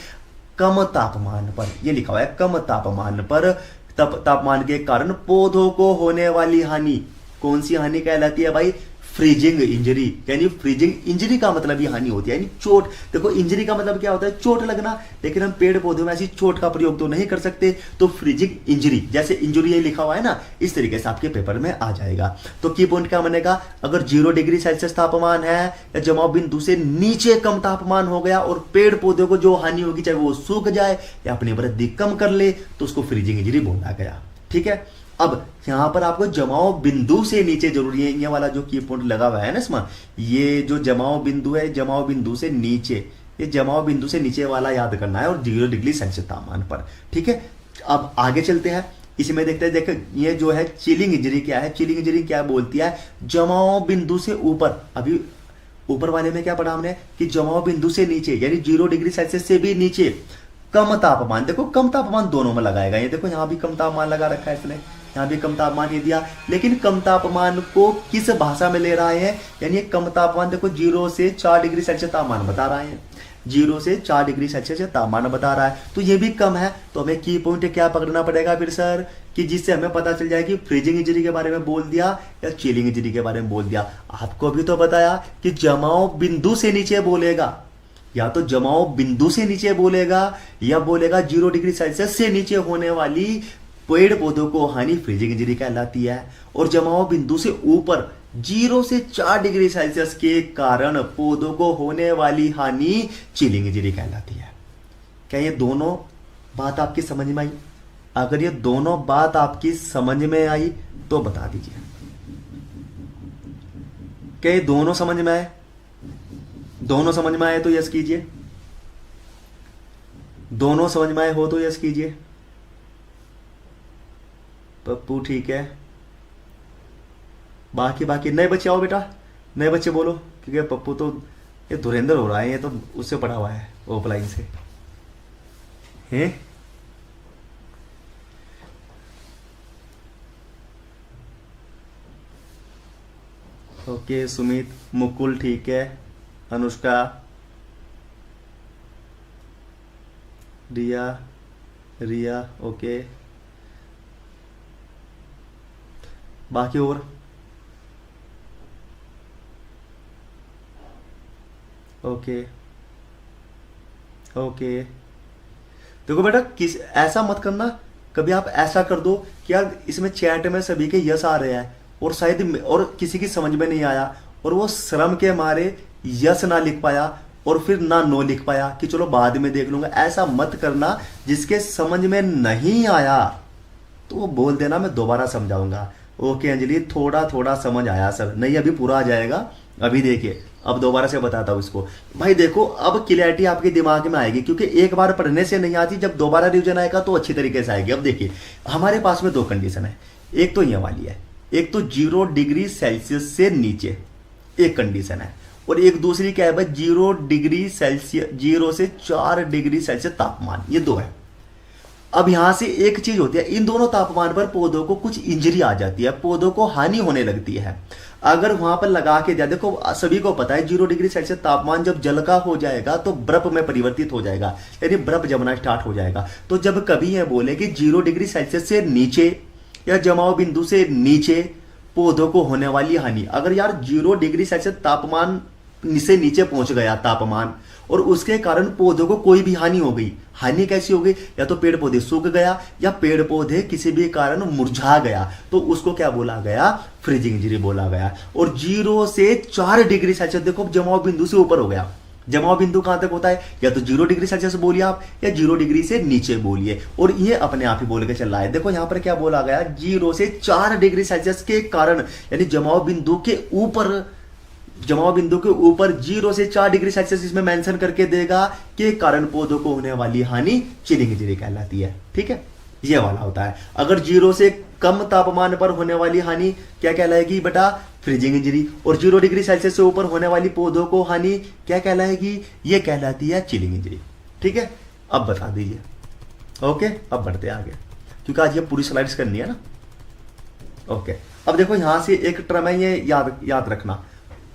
Speaker 1: कम तापमान पर, ये लिखा हुआ है कम तापमान पर, तापमान के कारण पौधों को होने वाली हानि, कौन सी हानि कहलाती है भाई, फ्रीजिंग इंजरी। यानी फ्रीजिंग इंजरी का मतलब ये हानि होती है, यानी चोट। देखो इंजरी का मतलब क्या होता है, चोट लगना, लेकिन हम पेड़ पौधों में ऐसी चोट का प्रयोग तो नहीं कर सकते, तो फ्रीजिंग इंजरी, जैसे इंजरी ये लिखा हुआ है ना, इस तरीके से आपके पेपर में आ जाएगा। तो की पॉइंट क्या बनेगा, अगर 0 डिग्री सेल्सियस तापमान है या जमाव बिंदु से नीचे कम तापमान हो गया और पेड़ पौधों को जो हानि होगी, चाहे वो सूख जाए या अपनी वृद्धि कम कर ले, तो उसको फ्रीजिंग इंजरी बोला गया, ठीक है। अब यहां पर आपको जमाव बिंदु से नीचे जरूरी है, ये वाला जो की पॉइंट लगा हुआ है ना इसमें, ये जो जमाव बिंदु है, जमाव बिंदु से नीचे, ये जमाव बिंदु से नीचे वाला याद करना है, और 0 डिग्री सेल्सियस तापमान पर, ठीक है। अब आगे चलते हैं, इसमें देखते हैं, देखो ये जो है चिलिंग इंजरी क्या है, चिलिंग इंजरी क्या बोलती है, जमाव बिंदु से ऊपर, अभी ऊपर वाले में क्या पढ़ा हमने कि जमाव बिंदु से नीचे यानी 0 डिग्री सेल्सियस से भी नीचे कम तापमान, देखो कम तापमान दोनों में लगाएगा, ये देखो यहां भी कम तापमान लगा रखा है इसने, यहाँ भी कम तापमान ही दिया, लेकिन कम तापमान को किस भाषा में ले रहे हैं, यानी कम तापमान देखो 0 से 4 डिग्री सेल्सियस तापमान बता रहे हैं, 0 से 4 डिग्री सेल्सियस तापमान बता रहा है, तो ये भी कम है। तो हमें की पॉइंट क्या पकड़ना पड़ेगा फिर सर, कि जिससे हमें पता चल जाए कि फ्रीजिंग इंजरी के बारे में बोल दिया या चिलिंग इंजरी के बारे में बोल दिया। आपको भी तो बताया कि जमाव बिंदु से नीचे बोलेगा, या तो जमाव बिंदु से नीचे बोलेगा या बोलेगा 0 डिग्री सेल्सियस से नीचे होने वाली पेड़ पौधों को हानि फ्रीजिंग इंजरी कहलाती है, और जमाव बिंदु से ऊपर 0 से 4 डिग्री सेल्सियस के कारण पौधों को होने वाली हानि चिलिंग इंजरी कहलाती है। क्या ये दोनों बात आपकी समझ में आई? अगर ये दोनों बात आपकी समझ में आई तो बता दीजिए। क्या ये दोनों समझ में आए? दोनों समझ में आए तो यस कीजिए, दोनों समझ में आए हो तो यस कीजिए। पप्पू ठीक है, बाकी नए बच्चे आओ बेटा, नए बच्चे बोलो, क्योंकि पप्पू तो ये धुरेंद्र हो रहा है, ये तो उससे पढ़ा हुआ है ऑफलाइन से हैं। ओके सुमित, मुकुल ठीक है, अनुष्का, रिया ओके, बाकी और ओके ओके। देखो बेटा ऐसा मत करना, कभी आप ऐसा कर दो कि यार इसमें चैट में सभी के यस आ रहे हैं और शायद और किसी की समझ में नहीं आया और वो श्रम के मारे यस ना लिख पाया और फिर ना नो लिख पाया कि चलो बाद में देख लूंगा। ऐसा मत करना। जिसके समझ में नहीं आया तो वो बोल देना, मैं दोबारा समझाऊंगा। ओके अंजलि, थोड़ा थोड़ा समझ आया सर, नहीं अभी पूरा आ जाएगा। अभी देखिए, अब दोबारा से बताता हूं इसको। भाई देखो, अब क्लैरिटी आपके दिमाग में आएगी, क्योंकि एक बार पढ़ने से नहीं आती, जब दोबारा रिवीजन आएगा तो अच्छी तरीके से आएगी। अब देखिए, हमारे पास में दो कंडीशन है, एक तो ये वाली है, एक तो 0 डिग्री सेल्सियस से नीचे एक कंडीशन है, और एक दूसरी क्या है भाई, 0 डिग्री सेल्सियस, 0 से 4 डिग्री सेल्सियस तापमान, ये दो है। अब यहां से एक चीज होती है, इन दोनों तापमान पर पौधों को कुछ इंजरी आ जाती है, पौधों को हानि होने लगती है। अगर वहां पर लगा के दिया, देखो सभी को पता है 0 डिग्री सेल्सियस तापमान जब जल का हो जाएगा तो बर्फ में परिवर्तित हो जाएगा, यानी बर्फ जमना स्टार्ट हो जाएगा। तो जब कभी यह बोले कि 0 डिग्री सेल्सियस से नीचे या जमाव बिंदु से नीचे पौधों को होने वाली हानि, अगर यार 0 डिग्री सेल्सियस तापमान से नीचे पहुंच गया तापमान और उसके कारण पौधों को कोई भी हानि हो गई, हानि कैसी हो गई, या तो पेड़ पौधे सूख गया या पेड़ पौधे किसी भी कारण मुरझा गया, तो उसको क्या बोला गया, फ्रीजिंग इंजरी बोला गया। और 0 से 4 डिग्री सेल्सियस, देखो जमाव बिंदु से ऊपर हो गया, जमाव बिंदु कहां तक होता है, या तो 0 डिग्री सेल्सियस बोलिए आप, या 0 डिग्री से नीचे बोलिए, और ये अपने आप ही बोल के चल रहा है। देखो यहां पर क्या बोला गया, 0 से 4 डिग्री सेल्सियस के कारण, यानी जमाव बिंदु के ऊपर, जमाव बिंदु के ऊपर 0 से 4 डिग्री सेल्सियस इसमें मेंशन करके देगा के कारण पौधों को होने वाली हानि चिलिंग इंजरी कहलाती है। ठीक है, ये वाला होता है। अगर 0 से कम तापमान पर होने वाली हानि क्या कहलाएगी बेटा, फ्रीजिंग इंजरी, और 0 डिग्री सेल्सियस से ऊपर होने वाली पौधों को हानि क्या कहलाएगी, ये कहलाती है चिलिंग इंजरी। ठीक है, अब बता दीजिए। ओके, अब बढ़ते आगे, क्योंकि आज ये पूरी स्लाइड्स करनी है ना। ओके, अब देखो यहां से एक टर्म है, ये याद रखना,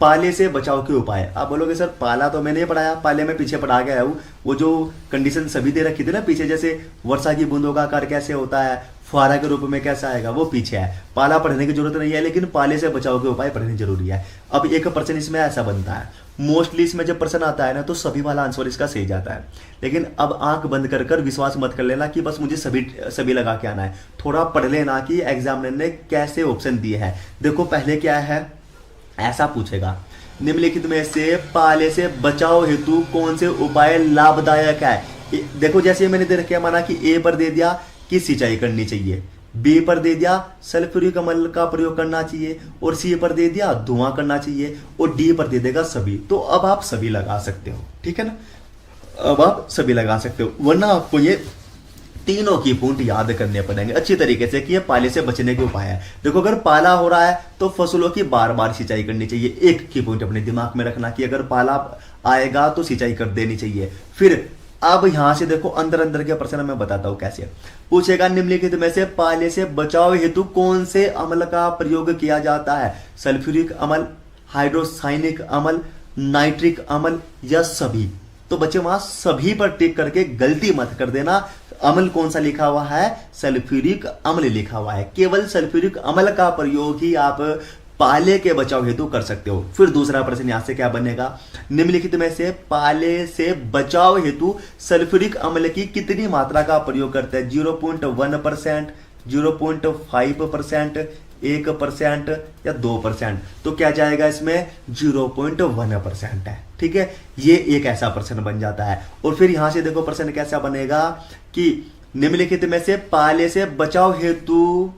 Speaker 1: पाले से बचाव के उपाय। आप बोलोगे सर पाला तो मैंने पढ़ाया, पाले में पीछे पढ़ा गया हूं, वो जो कंडीशन सभी दे रखी थी ना पीछे, जैसे वर्षा की बूंदों का आकार कैसे होता है, फुहारा के रूप में कैसा आएगा, वो पीछे है। पाला पढ़ने की जरूरत नहीं है, लेकिन पाले से बचाव के उपाय पढ़ने जरूरी है। अब एक प्रश्न इसमें ऐसा बनता है, मोस्टली इसमें जब प्रश्न आता है ना तो सभी वाला आंसर इसका सही जाता है, लेकिन अब आंख बंद कर कर विश्वास मत कर लेना कि बस मुझे सभी लगा के आना है। थोड़ा पढ़ लेना कि एग्जामिनर ने कैसे ऑप्शन दिए हैं। देखो पहले क्या है, ऐसा पूछेगा, निम्नलिखित में से पाले से बचाव हेतु कौन से उपाय लाभदायक है। देखो जैसे मैंने दे रखा, माना कि ए पर दे दिया कि सिंचाई करनी चाहिए, बी पर दे दिया सल्फ्यूरिक अम्ल का प्रयोग करना चाहिए, और सी पर दे दिया धुआं करना चाहिए, और डी पर दे देगा सभी। तो अब आप सभी लगा सकते हो, ठीक है ना, अब आप सभी लगा सकते हो, वरना आपको ये तीनों की पॉइंट याद करने पड़ेंगे अच्छी तरीके से कि ये पाले से बचने के उपाय है। देखो अगर पाला हो रहा है तो फसलों की बार बार सिंचाई करनी चाहिए, एक की पॉइंट अपने दिमाग में रखना कि अगर पाला आएगा तो सिंचाई कर देनी चाहिए। फिर अब यहां से देखो अंदर के प्रश्न मैं बताता हूं कैसे पूछेगा, निम्नलिखित में से पाले से बचाव हेतु कौन से अम्ल का प्रयोग किया जाता है, सल्फ्यूरिक अम्ल, हाइड्रोसाइनिक अम्ल, नाइट्रिक अम्ल या सभी। तो बच्चे वहां सभी पर टिक करके गलती मत कर देना। अम्ल कौन सा लिखा हुआ है? सल्फ्यूरिक अम्ल लिखा हुआ है। केवल सल्फ्यूरिक अम्ल का प्रयोग ही आप पाले के बचाव हेतु कर सकते हो। फिर दूसरा प्रश्न यहां से क्या बनेगा? निम्नलिखित में से पाले से बचाव हेतु सल्फ्यूरिक अम्ल की कितनी मात्रा का प्रयोग करते हैं? 0.1%, 0.5%, 1% या 2%? तो क्या जाएगा इसमें? 0.1% है। ठीक है, ये एक ऐसा प्रश्न बन जाता है। और फिर यहां से देखो प्रश्न कैसा बनेगा कि निम्नलिखित में से पाले से बचाव हेतु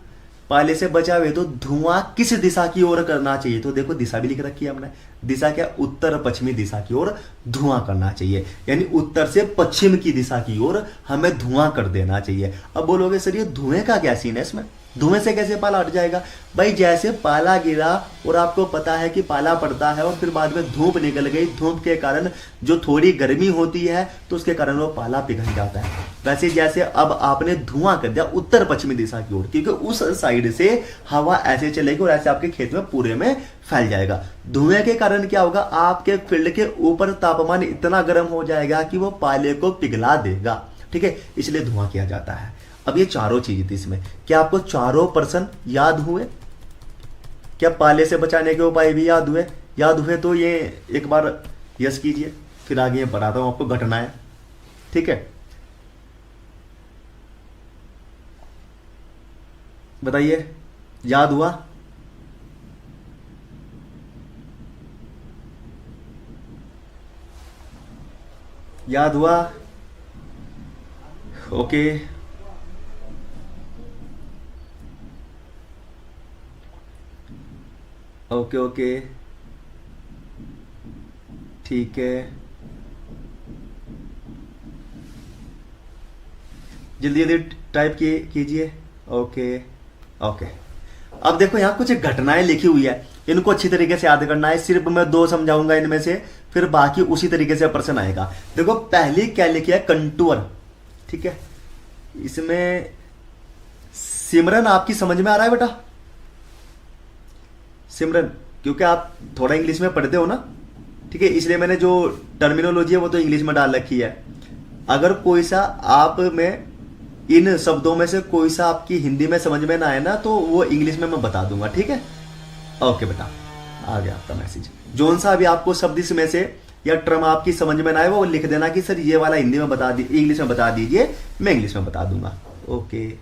Speaker 1: धुआं किस दिशा की ओर करना चाहिए? तो देखो दिशा भी लिख रखी है हमने। दिशा क्या? उत्तर पश्चिमी दिशा की ओर धुआं करना चाहिए, यानी उत्तर से पश्चिम की दिशा की ओर हमें धुआं कर देना चाहिए। अब बोलोगे सर ये धुएं का क्या सीन है इसमें? धुएं से कैसे पाला हट जाएगा? भाई जैसे पाला गिरा और आपको पता है कि पाला पड़ता है और फिर बाद में धूप निकल गई, धूप के कारण जो थोड़ी गर्मी होती है तो उसके कारण वो पाला पिघल जाता है। वैसे जैसे अब आपने धुआं कर दिया उत्तर पश्चिमी दिशा की ओर, क्योंकि उस साइड से हवा ऐसे चलेगी और ऐसे आपके खेत में पूरे में फैल जाएगा। धुएं के कारण क्या होगा? आपके फील्ड के ऊपर तापमान इतना गर्म हो जाएगा कि वो पाले को पिघला देगा। ठीक है, इसलिए धुआं किया जाता है। अब ये चारों चीज थी इसमें। क्या आपको चारों प्रश्न याद हुए? क्या पाले से बचाने के उपाय भी याद हुए? याद हुए तो ये एक बार यस कीजिए, फिर आगे बताता हूं आपको घटनाएं। ठीक है, बताइए याद हुआ? याद हुआ? ओके, ओके ओके, ठीक है, जल्दी जल्दी टाइप कीजिए। Okay okay. अब देखो यहाँ कुछ घटनाएं लिखी हुई है, इनको अच्छी तरीके से याद करना है। सिर्फ मैं 2 समझाऊंगा इनमें से, फिर बाकी उसी तरीके से प्रश्न आएगा। देखो पहली क्या लिखी है? कंटूर। ठीक है, इसमें सिमरन आपकी समझ में आ रहा है बेटा? सिमरन, क्योंकि आप थोड़ा इंग्लिश में पढ़ते हो ना, ठीक है, इसलिए मैंने जो टर्मिनोलॉजी है वो तो इंग्लिश में डाल रखी है। अगर कोई सा आप में इन शब्दों में से कोई सा आपकी हिंदी में समझ में ना आए ना, तो वो इंग्लिश में मैं बता दूंगा। ठीक है, ओके बेटा, आ गया आपका मैसेज। जोन सा भी आपको शब्द इसमें से या टर्म आपकी समझ में ना आए वो लिख देना कि सर ये वाला हिंदी में बता दी, इंग्लिश में बता दीजिए, मैं इंग्लिश में बता दूंगा। ओके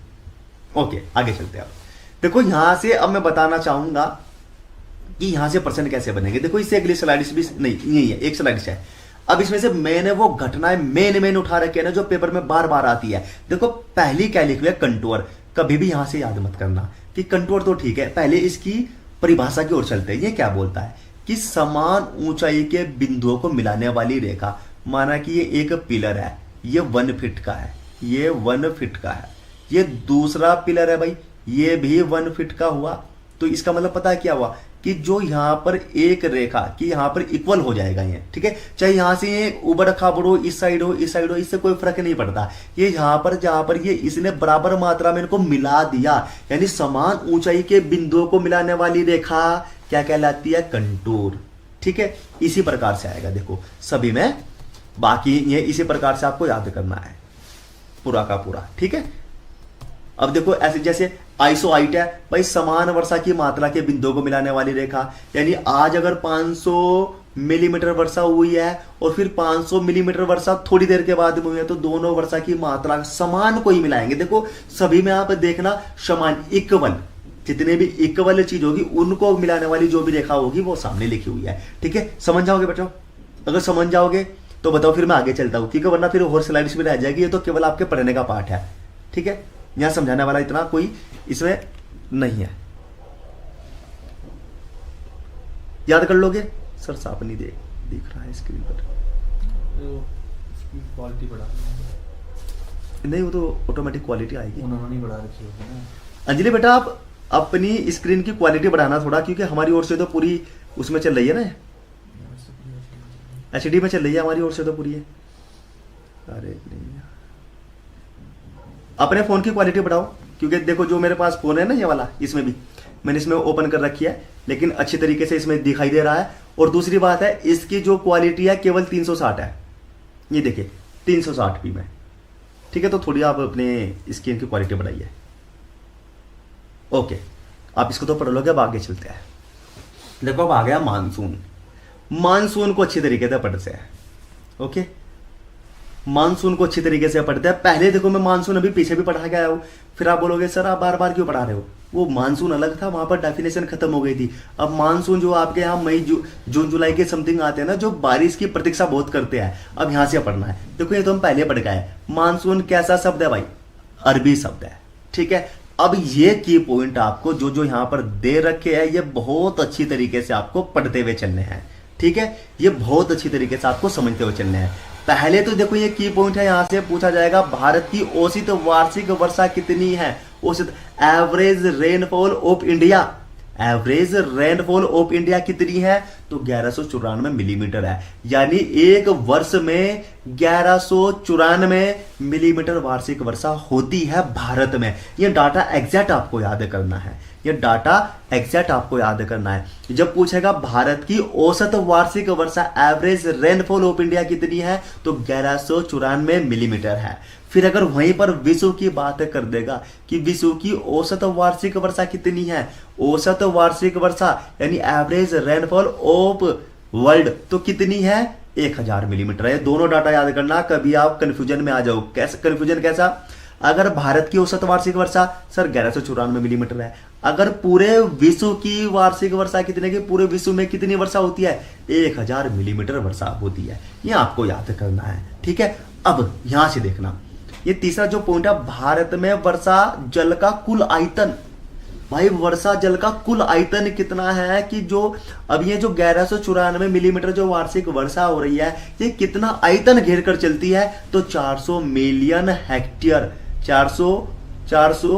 Speaker 1: ओके, आगे चलते हैं। अब देखो यहां से अब मैं बताना चाहूंगा कि यहां से प्रश्न कैसे बनेंगे। देखो इससे अगली स्लाइड भी नहीं है, एक स्लाइड है। अब इसमें से मैंने वो घटनाएं मेन उठा रखे हैं ना, जो पेपर में बार बार आती है। देखो पहली क्या लिखी है? कंटूर। कभी भी यहां से याद मत करना कि कंटूर तो ठीक है, पहले इसकी परिभाषा की ओर चलते हैं। ये क्या बोलता है कि समान ऊंचाई के बिंदुओं को मिलाने वाली रेखा। माना कि ये एक पिलर है, ये 1 फीट का है, ये 1 फीट का है, ये दूसरा पिलर है भाई, ये भी 1 फीट का हुआ। तो इसका मतलब पता है क्या हुआ कि जो यहां पर एक रेखा कि यहां पर इक्वल हो जाएगा ये। ठीक है, चाहे यहां से ये उबड़ खाबड़ हो, इस साइड हो, इस साइड हो, इससे कोई फर्क नहीं पड़ता। ये यहां पर जहां पर ये इसने बराबर मात्रा में इनको मिला दिया, यानी समान ऊंचाई के बिंदुओं को मिलाने वाली रेखा क्या कहलाती है? कंटूर। ठीक है, इसी प्रकार से आएगा देखो सभी में। बाकी ये इसी प्रकार से आपको याद करना है पूरा का पूरा। ठीक है, अब देखो ऐसे जैसे आइसोआइट है भाई, समान वर्षा की मात्रा के बिंदुओं को मिलाने वाली रेखा। यानी आज अगर 500 मिलीमीटर वर्षा हुई है और फिर 500 मिलीमीटर वर्षा थोड़ी देर के बाद हुई है, तो दोनों वर्षा की मात्रा समान को ही मिलाएंगे। देखो सभी में आप देखना समान, इक्वल, जितने भी इक्वल चीज होगी उनको मिलाने वाली जो भी रेखा होगी वो सामने लिखी हुई है। ठीक है, समझ जाओगे बच्चों? अगर समझ जाओगे तो बताओ, फिर मैं आगे चलता हूं, क्योंकि वरना फिर और स्लाइड्स में रह जाएगी। ये तो केवल आपके पढ़ने का पार्ट है। ठीक है, यहां समझाने वाला इतना कोई इसमें नहीं है। याद कर लोगे? सर साफ नहीं दिख रहा है स्क्रीन पर,
Speaker 2: क्वालिटी बढ़ा
Speaker 1: नहीं, वो तो ऑटोमेटिक क्वालिटी आएगी।
Speaker 2: उन्होंने नहीं बढ़ा रखी होगी ना।
Speaker 1: अंजलि बेटा आप अपनी स्क्रीन की क्वालिटी बढ़ाना थोड़ा, क्योंकि हमारी ओर से तो पूरी उसमें चल रही है ना, HD में चल रही है हमारी ओर से तो पूरी है। अरे नहीं, अपने फोन की क्वालिटी बढ़ाओ, क्योंकि देखो जो मेरे पास फोन है ना ये वाला, इसमें भी मैंने इसमें ओपन कर रखी है, लेकिन अच्छी तरीके से इसमें दिखाई दे रहा है। और दूसरी बात है, इसकी जो क्वालिटी है केवल 360 है, ये देखिए 360p में, ठीक है। तो थोड़ी आप अपने स्क्रीन की क्वालिटी बढ़ाइए। ओके, आप इसको तो पढ़ लोगे, अब आगे चलते हैं। देखो अब आ गया मानसून। मानसून को अच्छी तरीके से पढ़ते हैं। ओके, मानसून को अच्छी तरीके से पढ़ते हैं। पहले देखो मैं मानसून अभी पीछे भी पढ़ा के आया हूं, फिर आप बोलोगे सर आप बार बार क्यों पढ़ा रहे हो, वो मानसून अलग था, वहां पर डेफिनेशन खत्म हो गई थी। अब मानसून जो आपके यहाँ मई जून जुलाई के समथिंग आते हैं ना, जो बारिश की प्रतीक्षा बहुत करते हैं, अब यहां से पढ़ना है। देखो ये तो हम पहले पढ़ गए। मानसून कैसा शब्द है भाई, अरबी शब्द है, ठीक है। अब ये की पॉइंट आपको जो जो यहां पर दे रखे हैं, ये बहुत अच्छी तरीके से आपको पढ़ते हुए चलने हैं, ठीक है। ये बहुत अच्छी तरीके से आपको समझते हुए चलने हैं। पहले तो देखो ये की पॉइंट है, यहां से पूछा जाएगा भारत की औसत वार्षिक वर्षा कितनी है। औसत average rainfall of India, average rainfall of India कितनी है, तो 1194 मिलीमीटर है। यानी एक वर्ष में 1194 मिलीमीटर वार्षिक वर्षा होती है भारत में। यह डाटा एग्जैक्ट आपको याद करना है, ये डाटा एग्जैक्ट आपको याद करना है। जब पूछेगा भारत की औसत वार्षिक वर्षा एवरेज रेनफॉल ऑफ इंडिया कितनी है, तो 1194 मिलीमीटर है। फिर अगर वहीं पर विश्व की बात कर देगा कि विश्व की औसत वार्षिक वर्षा कितनी है, औसत वार्षिक वर्षा यानी एवरेज रेनफॉल ऑफ वर्ल्ड तो कितनी है, 1000 मिलीमीटर है। दोनों डाटा याद करना, कभी आप कंफ्यूजन में आ जाओ। कैसे कंफ्यूजन, कैसा, अगर भारत की औसत वार्षिक वर्षा सर 1194 मिलीमीटर है, अगर पूरे विश्व की वार्षिक वर्षा कितने की, पूरे विश्व में कितनी वर्षा होती है, 1000 मिलीमीटर वर्षा होती है। ये आपको याद करना है, ठीक है। अब यहां से देखना, ये तीसरा जो पॉइंट है, भारत में वर्षा जल का कुल आयतन। भाई वर्षा जल का कुल आयतन कितना है, कि जो अब ये जो 1194 मिलीमीटर जो वार्षिक वर्षा हो रही है, ये कितना आयतन घेर कर चलती है, तो 400 million hectare, 400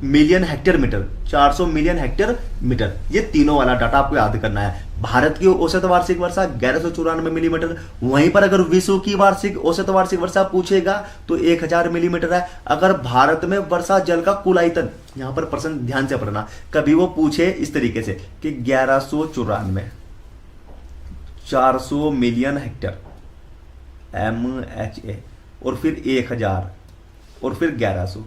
Speaker 1: million hectare metre, 400 million hectare metre. ये तीनों वाला डाटा आपको याद करना है। भारत की औसत वार्षिक वर्षा 1194 मिलीमीटर, वहीं पर अगर विश्व की वार्षिक औसत वार्षिक वर्षा पूछेगा तो 1000 मिलीमीटर है। अगर भारत में वर्षा जल का कुल आयतन, यहां पर प्रश्न ध्यान से पढ़ना, कभी वो पूछे इस तरीके से कि 1194 400 मिलियन हेक्टेयर MHA और फिर 1000 और फिर 1100,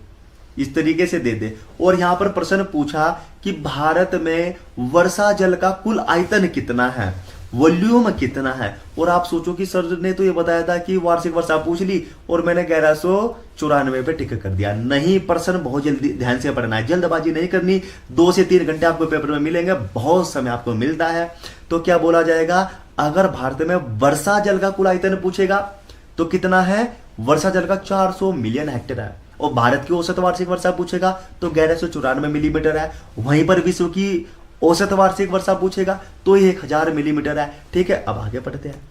Speaker 1: इस तरीके से दे दे, और यहां पर प्रश्न पूछा कि भारत में वर्षा जल का कुल आयतन कितना है, वॉल्यूम कितना है, और आप सोचो कि सर ने तो ये बताया था कि वार्षिक वर्षा पूछ ली और मैंने 1194 पे टिक कर दिया। नहीं, प्रश्न बहुत जल्दी ध्यान से पढ़ना है, जल्दबाजी नहीं करनी। 2 से 3 घंटे आपको पेपर में मिलेंगे, बहुत समय आपको मिलता है। तो क्या बोला जाएगा, अगर भारत में वर्षा जल का कुल आयतन पूछेगा तो कितना है, वर्षा जल का 400 मिलियन हेक्टेयर है, और भारत की औसत वार्षिक वर्षा पूछेगा तो 1194 मिलीमीटर है। वहीं पर विश्व की औसत वार्षिक वर्षा पूछेगा तो 1000 मिलीमीटर है, ठीक है। अब आगे पढ़ते हैं।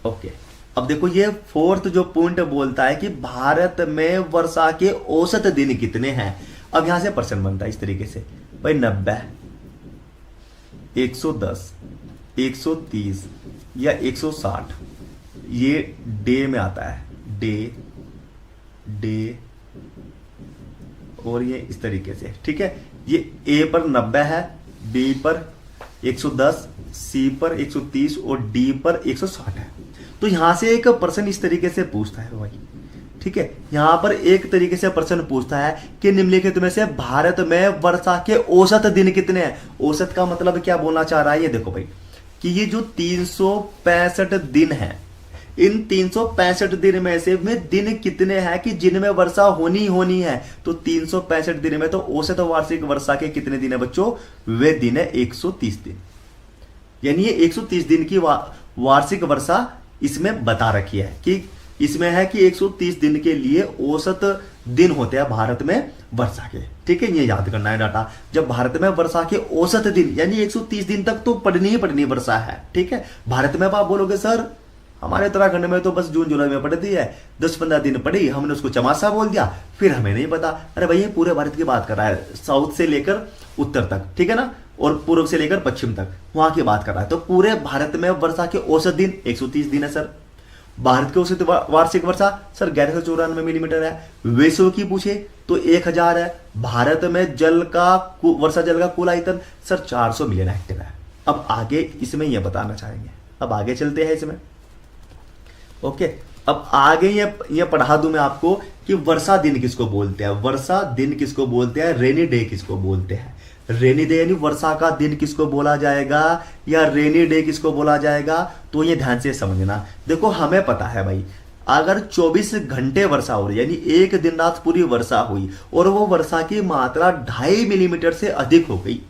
Speaker 1: ओके, अब देखो ये फोर्थ जो पॉइंट बोलता है कि भारत में वर्षा के औसत दिन कितने हैं। अब यहां से प्रश्न बनता है इस तरीके से, भाई 90, 110, 130 या 160, ये डे में आता है, डे और ये इस तरीके से, ठीक है। ये ए पर 90 है, बी पर 110, सी पर 130 और डी पर 160 है। तो यहां से एक प्रश्न इस तरीके से पूछता है भाई, ठीक है। यहां पर एक तरीके से प्रश्न पूछता है कि निम्नलिखित में से भारत में वर्षा के औसत दिन कितने हैं। औसत का मतलब क्या बोलना चाह रहा है, ये देखो भाई, कि ये जो 365 दिन है, इन 365 दिन में से में दिन कितने हैं कि जिनमें वर्षा होनी है। तो 365 दिन में तो औसत वार्षिक वर्षा के कितने दिन है बच्चों, वे दिन है 130 दिन। यानी ये 130 दिन की वार्षिक वर्षा इसमें बता रखी है, कि इसमें है कि 130 दिन के लिए औसत दिन होते हैं भारत में वर्षा के, ठीक है। ये याद करना है डाटा। जब भारत में वर्षा के औसत दिन यानी 130 दिन तक तो पड़नी ही पड़नी वर्षा है, ठीक है। भारत में आप बोलोगे सर हमारे उत्तराखंड में तो बस जून जुलाई में पड़ती है, 10-15 दिन पड़ी, हमने उसको चमासा बोल दिया, फिर हमें नहीं पता। अरे भाई ये पूरे भारत की बात कर रहा है, साउथ से लेकर उत्तर तक, ठीक है ना, और पूर्व से लेकर पश्चिम तक, वहां की बात कर रहा है। तो पूरे भारत में वर्षा के औसत दिन 130 दिन है सर। भारत की औसत वार्षिक वर्षा सर 1194 मिलीमीटर है। विश्व की पूछे तो 1000 है। भारत में वर्षा जल का कुल आयतन सर 400 मिलियन हेक्टेयर है। अब आगे इसमें ये बताना चाहेंगे, अब आगे चलते हैं इसमें। ओके, अब आगे ये पढ़ा दूं मैं आपको कि वर्षा दिन किसको बोलते हैं, वर्षा दिन किसको बोलते हैं, रेनी डे किसको बोलते हैं। रेनी डे यानी वर्षा का दिन किसको बोला जाएगा, या रेनी डे किसको बोला जाएगा, तो ये ध्यान से समझना। देखो हमें पता है भाई, अगर 24 घंटे वर्षा हो रही, यानी एक दिन रात पूरी वर्षा हुई और वो वर्षा की मात्रा 2.5 मिलीमीटर से अधिक हो गई,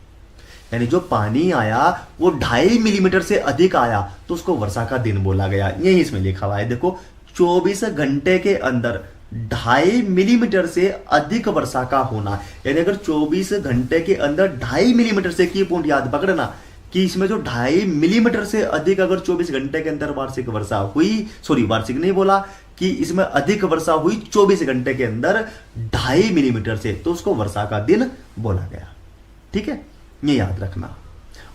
Speaker 1: यानी जो पानी आया वो 2.5 मिलीमीटर से अधिक आया, तो उसको वर्षा का दिन बोला गया। यही इसमें लिखा हुआ है, देखो 24 घंटे के अंदर 2.5 मिलीमीटर से अधिक वर्षा का होना, यानी अगर 24 घंटे के अंदर 2.5 मिलीमीटर से, की पॉइंट याद पकड़ना कि इसमें जो 2.5 मिलीमीटर से अधिक अगर 24 घंटे के अंदर वार्षिक वर्षा हुई, सॉरी वार्षिक नहीं बोला, कि इसमें अधिक वर्षा हुई 24 घंटे के अंदर 2.5 मिलीमीटर से, तो उसको वर्षा का दिन बोला गया। ठीक है, ये याद रखना।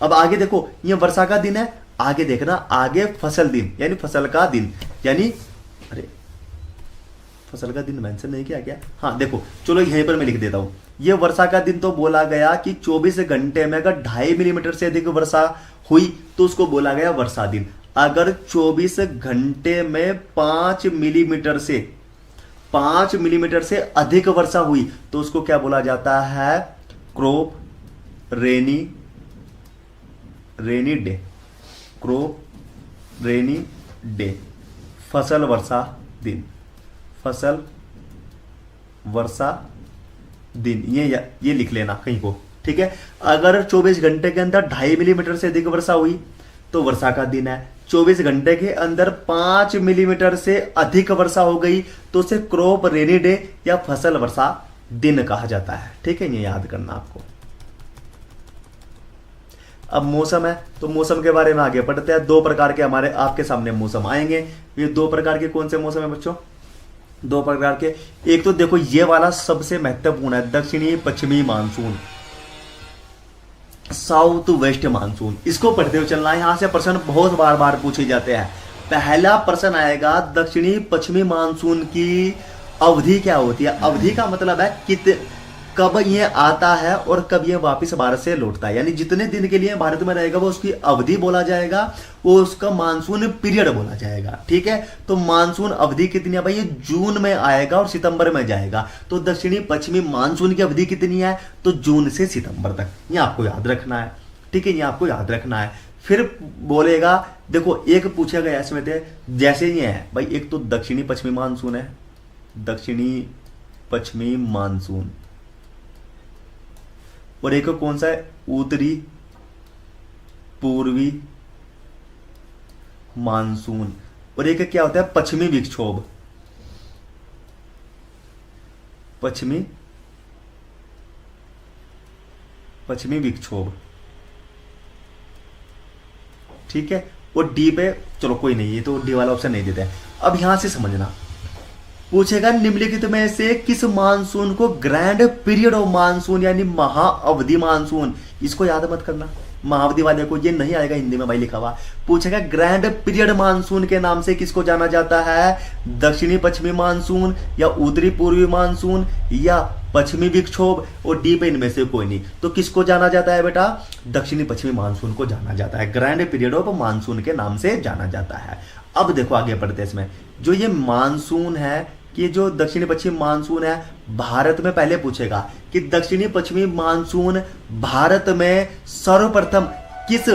Speaker 1: अब आगे देखो, ये वर्षा का दिन है, आगे देखना, आगे फसल दिन यानी फसल का दिन, यानी अरे फसल का दिन मेंशन नहीं किया क्या, हाँ देखो चलो यहीं पर मैं लिख देता हूं। ये वर्षा का दिन तो बोला गया कि 24 घंटे में अगर 2.5 मिलीमीटर से अधिक वर्षा हुई तो उसको बोला गया वर्षा दिन। अगर 24 घंटे में 5 मिलीमीटर से अधिक वर्षा हुई तो उसको क्या बोला जाता है, crop rainy day, crop rainy day, फसल वर्षा दिन, फसल वर्षा दिन, ये लिख लेना कहीं को। ठीक है, अगर 24 घंटे के अंदर 2.5 मिलीमीटर से अधिक वर्षा हुई तो वर्षा का दिन है। 24 घंटे के अंदर 5 मिलीमीटर से अधिक वर्षा हो गई तो उसे क्रॉप रेनी डे या फसल वर्षा दिन कहा जाता है। ठीक है, ये याद करना आपको। अब मौसम है, तो मौसम के बारे में आगे पढ़ते हैं। 2 प्रकार के हमारे आपके सामने मौसम आएंगे। ये 2 प्रकार के कौन से मौसम है बच्चों, 2 प्रकार के। एक तो देखो ये वाला सबसे महत्वपूर्ण है, दक्षिणी पश्चिमी मानसून, साउथ वेस्ट मानसून। इसको पढ़ते हुए चलना है, यहां से प्रश्न बहुत बार बार पूछे जाते हैं। पहला प्रश्न आएगा, दक्षिणी पश्चिमी मानसून की अवधि क्या होती है। अवधि का मतलब है कब ये आता है और कब ये वापस भारत से लौटता है, यानी जितने दिन के लिए भारत में रहेगा वो उसकी अवधि बोला जाएगा, वो उसका मानसून पीरियड बोला जाएगा। ठीक है, तो मानसून अवधि कितनी है भाई, ये जून में आएगा और सितंबर में जाएगा। तो दक्षिणी पश्चिमी मानसून की अवधि कितनी है, तो जून से सितंबर तक। ये आपको याद रखना है। ठीक है, ये आपको याद रखना है। फिर बोलेगा, देखो एक पूछा गया इसमें थे, जैसे ये है भाई, एक तो दक्षिणी पश्चिमी मानसून है, दक्षिणी पश्चिमी मानसून, और एक कौन सा है, उत्तरी पूर्वी मानसून, और एक क्या होता है, पश्चिमी विक्षोभ, पश्चिमी विक्षोभ। ठीक है, और डी पे चलो कोई नहीं, ये तो डी वाला ऑप्शन नहीं देते। अब यहां से समझना, पूछेगा निम्नलिखित में से किस मानसून को ग्रैंड पीरियड ऑफ मानसून यानी महाअवधि मानसून, इसको याद मत करना, महाअवधि वाले को ये नहीं आएगा हिंदी में भाई लिखा हुआ। पूछेगा ग्रैंड पीरियड मानसून के नाम से किसको जाना जाता है, दक्षिणी पश्चिमी मानसून या उत्तरी पूर्वी मानसून या पश्चिमी विक्षोभ, और डी पे इनमें से कोई नहीं। तो किसको जाना जाता है बेटा, दक्षिणी पश्चिमी मानसून को जाना जाता है, ग्रैंड पीरियड ऑफ मानसून के नाम से जाना जाता है। अब देखो आगे बढ़ते हैं इसमें, जो ये मानसून है कि जो दक्षिणी पश्चिमी मानसून है भारत में, पहले पूछेगा कि दक्षिणी पश्चिमी मानसून भारत में सर्वप्रथम किस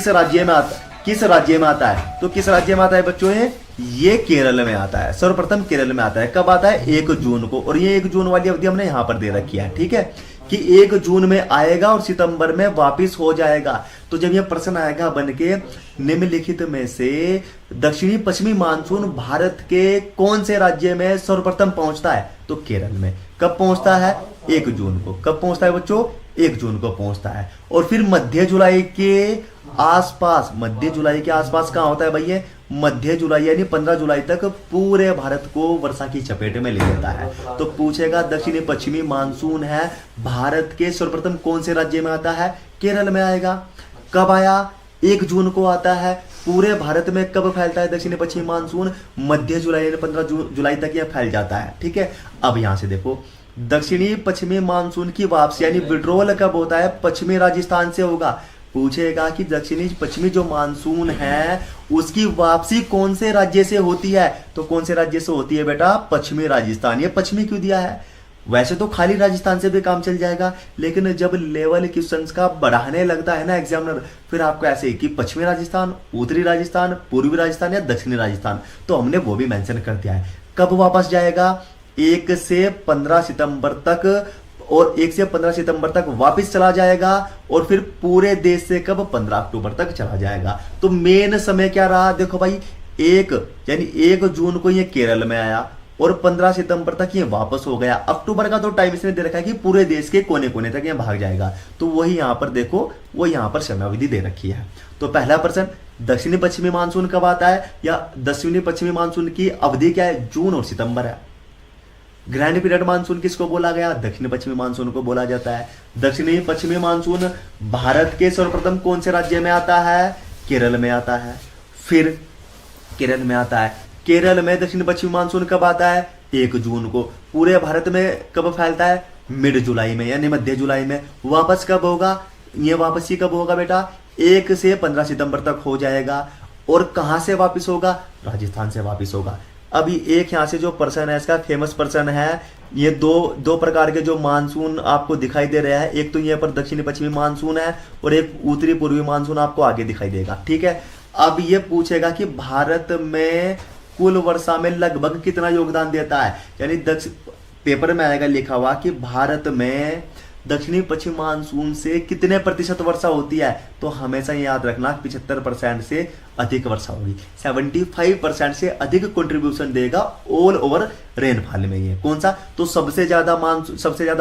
Speaker 1: राज्य में आता है, किस राज्य में आता है, तो किस राज्य में आता है बच्चों, ये केरल में आता है, सर्वप्रथम केरल में आता है। कब आता है, 1 जून को, और ये 1 जून वाली अवधि हमने यहां पर दे रखी है। ठीक है, कि 1 जून में आएगा और सितंबर में वापिस हो जाएगा। तो जब यह प्रश्न आएगा बन के, निम्नलिखित में से दक्षिणी पश्चिमी मानसून भारत के कौन से राज्य में सर्वप्रथम पहुंचता है, तो केरल में। कब पहुंचता है, 1 जून को। कब पहुंचता है बच्चों, 1 जून को पहुंचता है। और फिर मध्य जुलाई के आसपास, मध्य जुलाई के आसपास कहां होता है भैया, मध्य जुलाई यानी 15 जुलाई तक पूरे भारत को वर्षा की चपेट में ले लेता है। तो पूछेगा दक्षिणी पश्चिमी मानसून है भारत के सर्वप्रथम कौन से राज्य में आता है, केरल में आएगा। कब आया, 1 जून को आता है। पूरे भारत में कब फैलता है दक्षिणी पश्चिमी मानसून, मध्य जुलाई यानी 15 जुलाई तक यह फैल जाता है। ठीक है, अब यहां से देखो, दक्षिणी पश्चिमी मानसून की वापसी यानी विड्रॉल कब होता है? पश्चिमी राजस्थान से होगा। पूछेगा कि दक्षिणी पश्चिमी जो मानसून है उसकी वापसी कौन से राज्य से होती है, तो कौन से राज्य से होती है बेटा? पश्चिमी राजस्थान। ये पश्चिमी क्यों दिया है? वैसे तो खाली राजस्थान से भी काम चल जाएगा, लेकिन जब लेवल क्वेश्चंस का बढ़ाने लगता है ना एग्जामिनर, फिर आपको ऐसे कि पश्चिमी राजस्थान, उत्तरी राजस्थान, पूर्वी राजस्थान या दक्षिणी राजस्थान, तो हमने वो भी मेंशन कर दिया है। कब वापस जाएगा? 1 से 15 सितंबर तक, और 1 से 15 सितंबर तक वापस चला जाएगा, और फिर पूरे देश से कब? 15 अक्टूबर तक चला जाएगा। तो मेन समय क्या रहा? देखो भाई, 1 जून को ये केरल में आया और 15 सितंबर तक ये वापस हो गया। अक्टूबर का तो टाइम इसने दे रखा है कि पूरे देश के कोने कोने तक ये भाग जाएगा, तो वही यहां पर देखो, वो यहां पर समयावधि दे रखी है। तो पहला प्रश्न, दक्षिणी पश्चिमी मानसून कब आता है, या दक्षिणी पश्चिमी मानसून की अवधि क्या है? जून और सितंबर है। ग्रैंड पीरियड मानसून किसको बोला गया? दक्षिणी पश्चिमी मानसून को बोला जाता है। दक्षिणी पश्चिमी मानसून भारत के सर्वप्रथम कौन से राज्य में आता है? केरल में आता है। फिर केरल में आता है। केरल में दक्षिण पश्चिमी मानसून कब आता है? 1 जून को। पूरे भारत में कब फैलता है? मिड जुलाई में यानी मध्य जुलाई में। वापस कब होगा? ये वापसी कब होगा बेटा? 1 से 15 सितंबर तक हो जाएगा। और कहां से वापस होगा? राजस्थान से वापस होगा। अभी एक यहां से जो पर्सन है, इसका फेमस पर्सन है, ये दो प्रकार के जो मानसून आपको दिखाई दे रहा है, एक तो ये पर दक्षिणी पश्चिमी मानसून है और एक उत्तरी पूर्वी मानसून आपको आगे दिखाई देगा। ठीक है, अब ये पूछेगा कि भारत में कुल वर्षा में लगभग कितना योगदान देता है, यानी पेपर में आएगा लिखा हुआ कि भारत में दक्षिणी पश्चिम मानसून से कितने प्रतिशत वर्षा होती है, तो हमेशा याद रखना 75% से अधिक वर्षा होगी। 75% से अधिक कंट्रीब्यूशन देगा ऑल ओवर रेनफॉल में। ये कौन सा? तो सबसे ज्यादा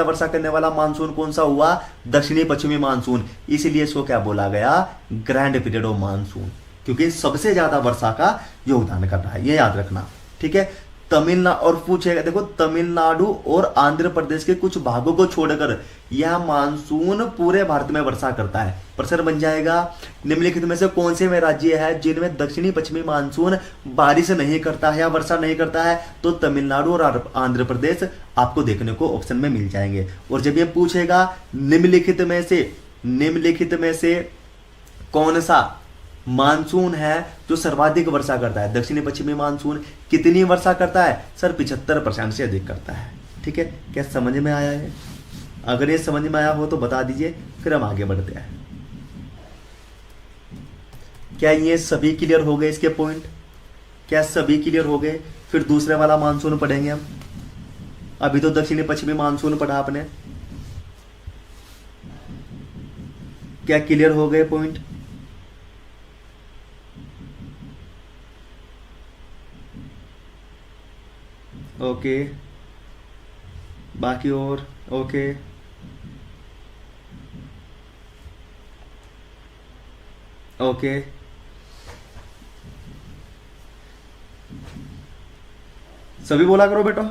Speaker 1: वर्षा करने वाला मानसून कौन सा हुआ? दक्षिणी पश्चिमी मानसून। इसलिए इसको क्या बोला गया? ग्रैंड पीरियड ऑफ मानसून, क्योंकि सबसे ज्यादा वर्षा का योगदान कर रहा है, ये याद रखना। ठीक है, तमिलनाडु, और पूछेगा देखो, तमिलनाडु और आंध्र प्रदेश के कुछ भागों को छोड़कर यह मानसून पूरे भारत में वर्षा करता है। प्रश्न बन जाएगा, निम्नलिखित में से कौन से में राज्य है जिनमें दक्षिणी पश्चिमी मानसून बारिश नहीं करता है या वर्षा नहीं करता है? तो तमिलनाडु और आंध्र प्रदेश आपको देखने को ऑप्शन में मिल जाएंगे। और जब ये पूछेगा निम्नलिखित में से कौन सा मानसून है जो सर्वाधिक वर्षा करता है? दक्षिणी पश्चिमी मानसून कितनी वर्षा करता है? सर 75% से अधिक करता है। ठीक है, क्या समझ में आया है? अगर ये समझ में आया हो तो बता दीजिए, फिर हम आगे बढ़ते हैं। क्या ये सभी क्लियर हो गए इसके पॉइंट? क्या सभी क्लियर हो गए? फिर दूसरे वाला मानसून पढ़ेंगे हम। अभी तो दक्षिणी पश्चिमी मानसून पढ़ा आपने। क्या क्लियर हो गए पॉइंट? ओके, बाकी और ओके, ओके, सभी बोला करो बेटा।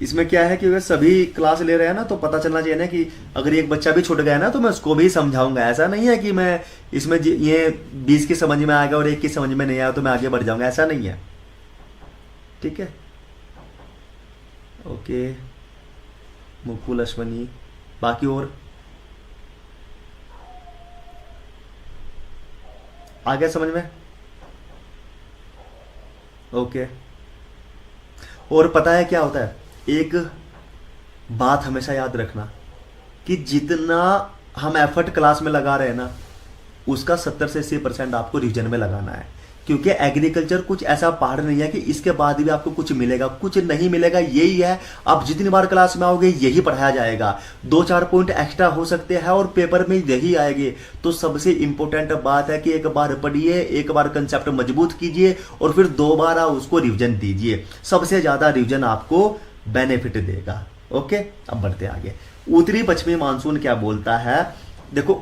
Speaker 1: इसमें क्या है कि अगर सभी क्लास ले रहे हैं ना, तो पता चलना चाहिए ना कि अगर एक बच्चा भी छूट गया ना तो मैं उसको भी समझाऊंगा। ऐसा नहीं है कि मैं इसमें ये 20 की समझ में आएगा और 1 की समझ में नहीं आया तो मैं आगे बढ़ जाऊंगा, ऐसा नहीं है। ठीक है, ओके, मुकुल, अश्वनी, बाकी और आ गया समझ में? ओके, और पता है क्या होता है, एक बात हमेशा याद रखना कि जितना हम एफर्ट क्लास में लगा रहे हैं ना, उसका 70 से 80% आपको रिवीजन में लगाना है। क्योंकि एग्रीकल्चर कुछ ऐसा पहाड़ नहीं है कि इसके बाद भी आपको कुछ मिलेगा, कुछ नहीं मिलेगा। यही है, आप जितनी बार क्लास में आओगे यही पढ़ाया जाएगा। 2-4 पॉइंट एक्स्ट्रा हो सकते हैं और पेपर में यही आएंगे। तो सबसे इंपॉर्टेंट बात है कि एक बार पढ़िए, एक बार कंसेप्ट मजबूत कीजिए और फिर दोबारा उसको रिविजन दीजिए। सबसे ज्यादा रिविजन आपको बेनिफिट देगा। ओके, अब बढ़ते आगे। उत्तरी पश्चिमी मानसून क्या बोलता है? देखो,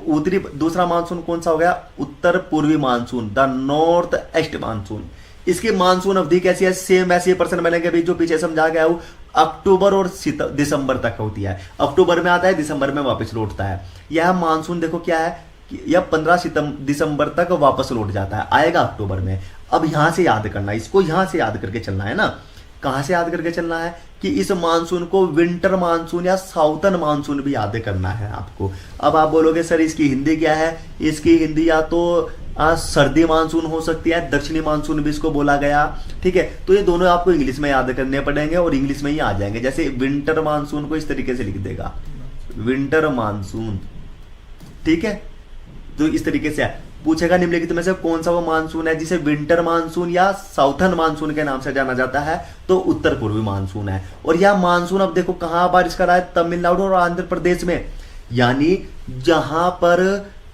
Speaker 1: दूसरा मानसून कौन सा हो गया? उत्तर पूर्वी monsoon, the north east monsoon. इसकी मानसून अवधि कैसी है? सेम वैसे पर्सन मिलेंगे भी जो पीछे समझा गया हूं। अक्टूबर और दिसंबर तक होती है। अक्टूबर में आता है, दिसंबर में वापस लौटता है। यह मानसून देखो क्या है, यह 15 दिसंबर तक वापस लौट जाता है, आएगा अक्टूबर में। अब यहां से याद करना, इसको यहां से याद करके चलना है ना। कहां से याद करके चलना है कि इस मानसून को विंटर मानसून या साउथर्न मानसून भी याद करना है आपको। अब आप बोलोगे सर इसकी हिंदी क्या है, इसकी हिंदी या तो सर्दी मानसून हो सकती है, दक्षिणी मानसून भी इसको बोला गया, ठीक है। तो ये दोनों आपको इंग्लिश में याद करने पड़ेंगे और इंग्लिश में ही आ जाएंगे। जैसे विंटर मानसून को इस तरीके से लिख देगा, विंटर मानसून, ठीक है। तो इस तरीके से पूछेगा निम्नलिखित में से कौन सा वो मानसून है जिसे विंटर मानसून या साउथर्न मानसून के नाम से जाना जाता है, तो उत्तर पूर्वी मानसून है। और यह मानसून अब देखो कहां बारिश कर रहा है, तमिलनाडु और आंध्र प्रदेश में, यानी जहां पर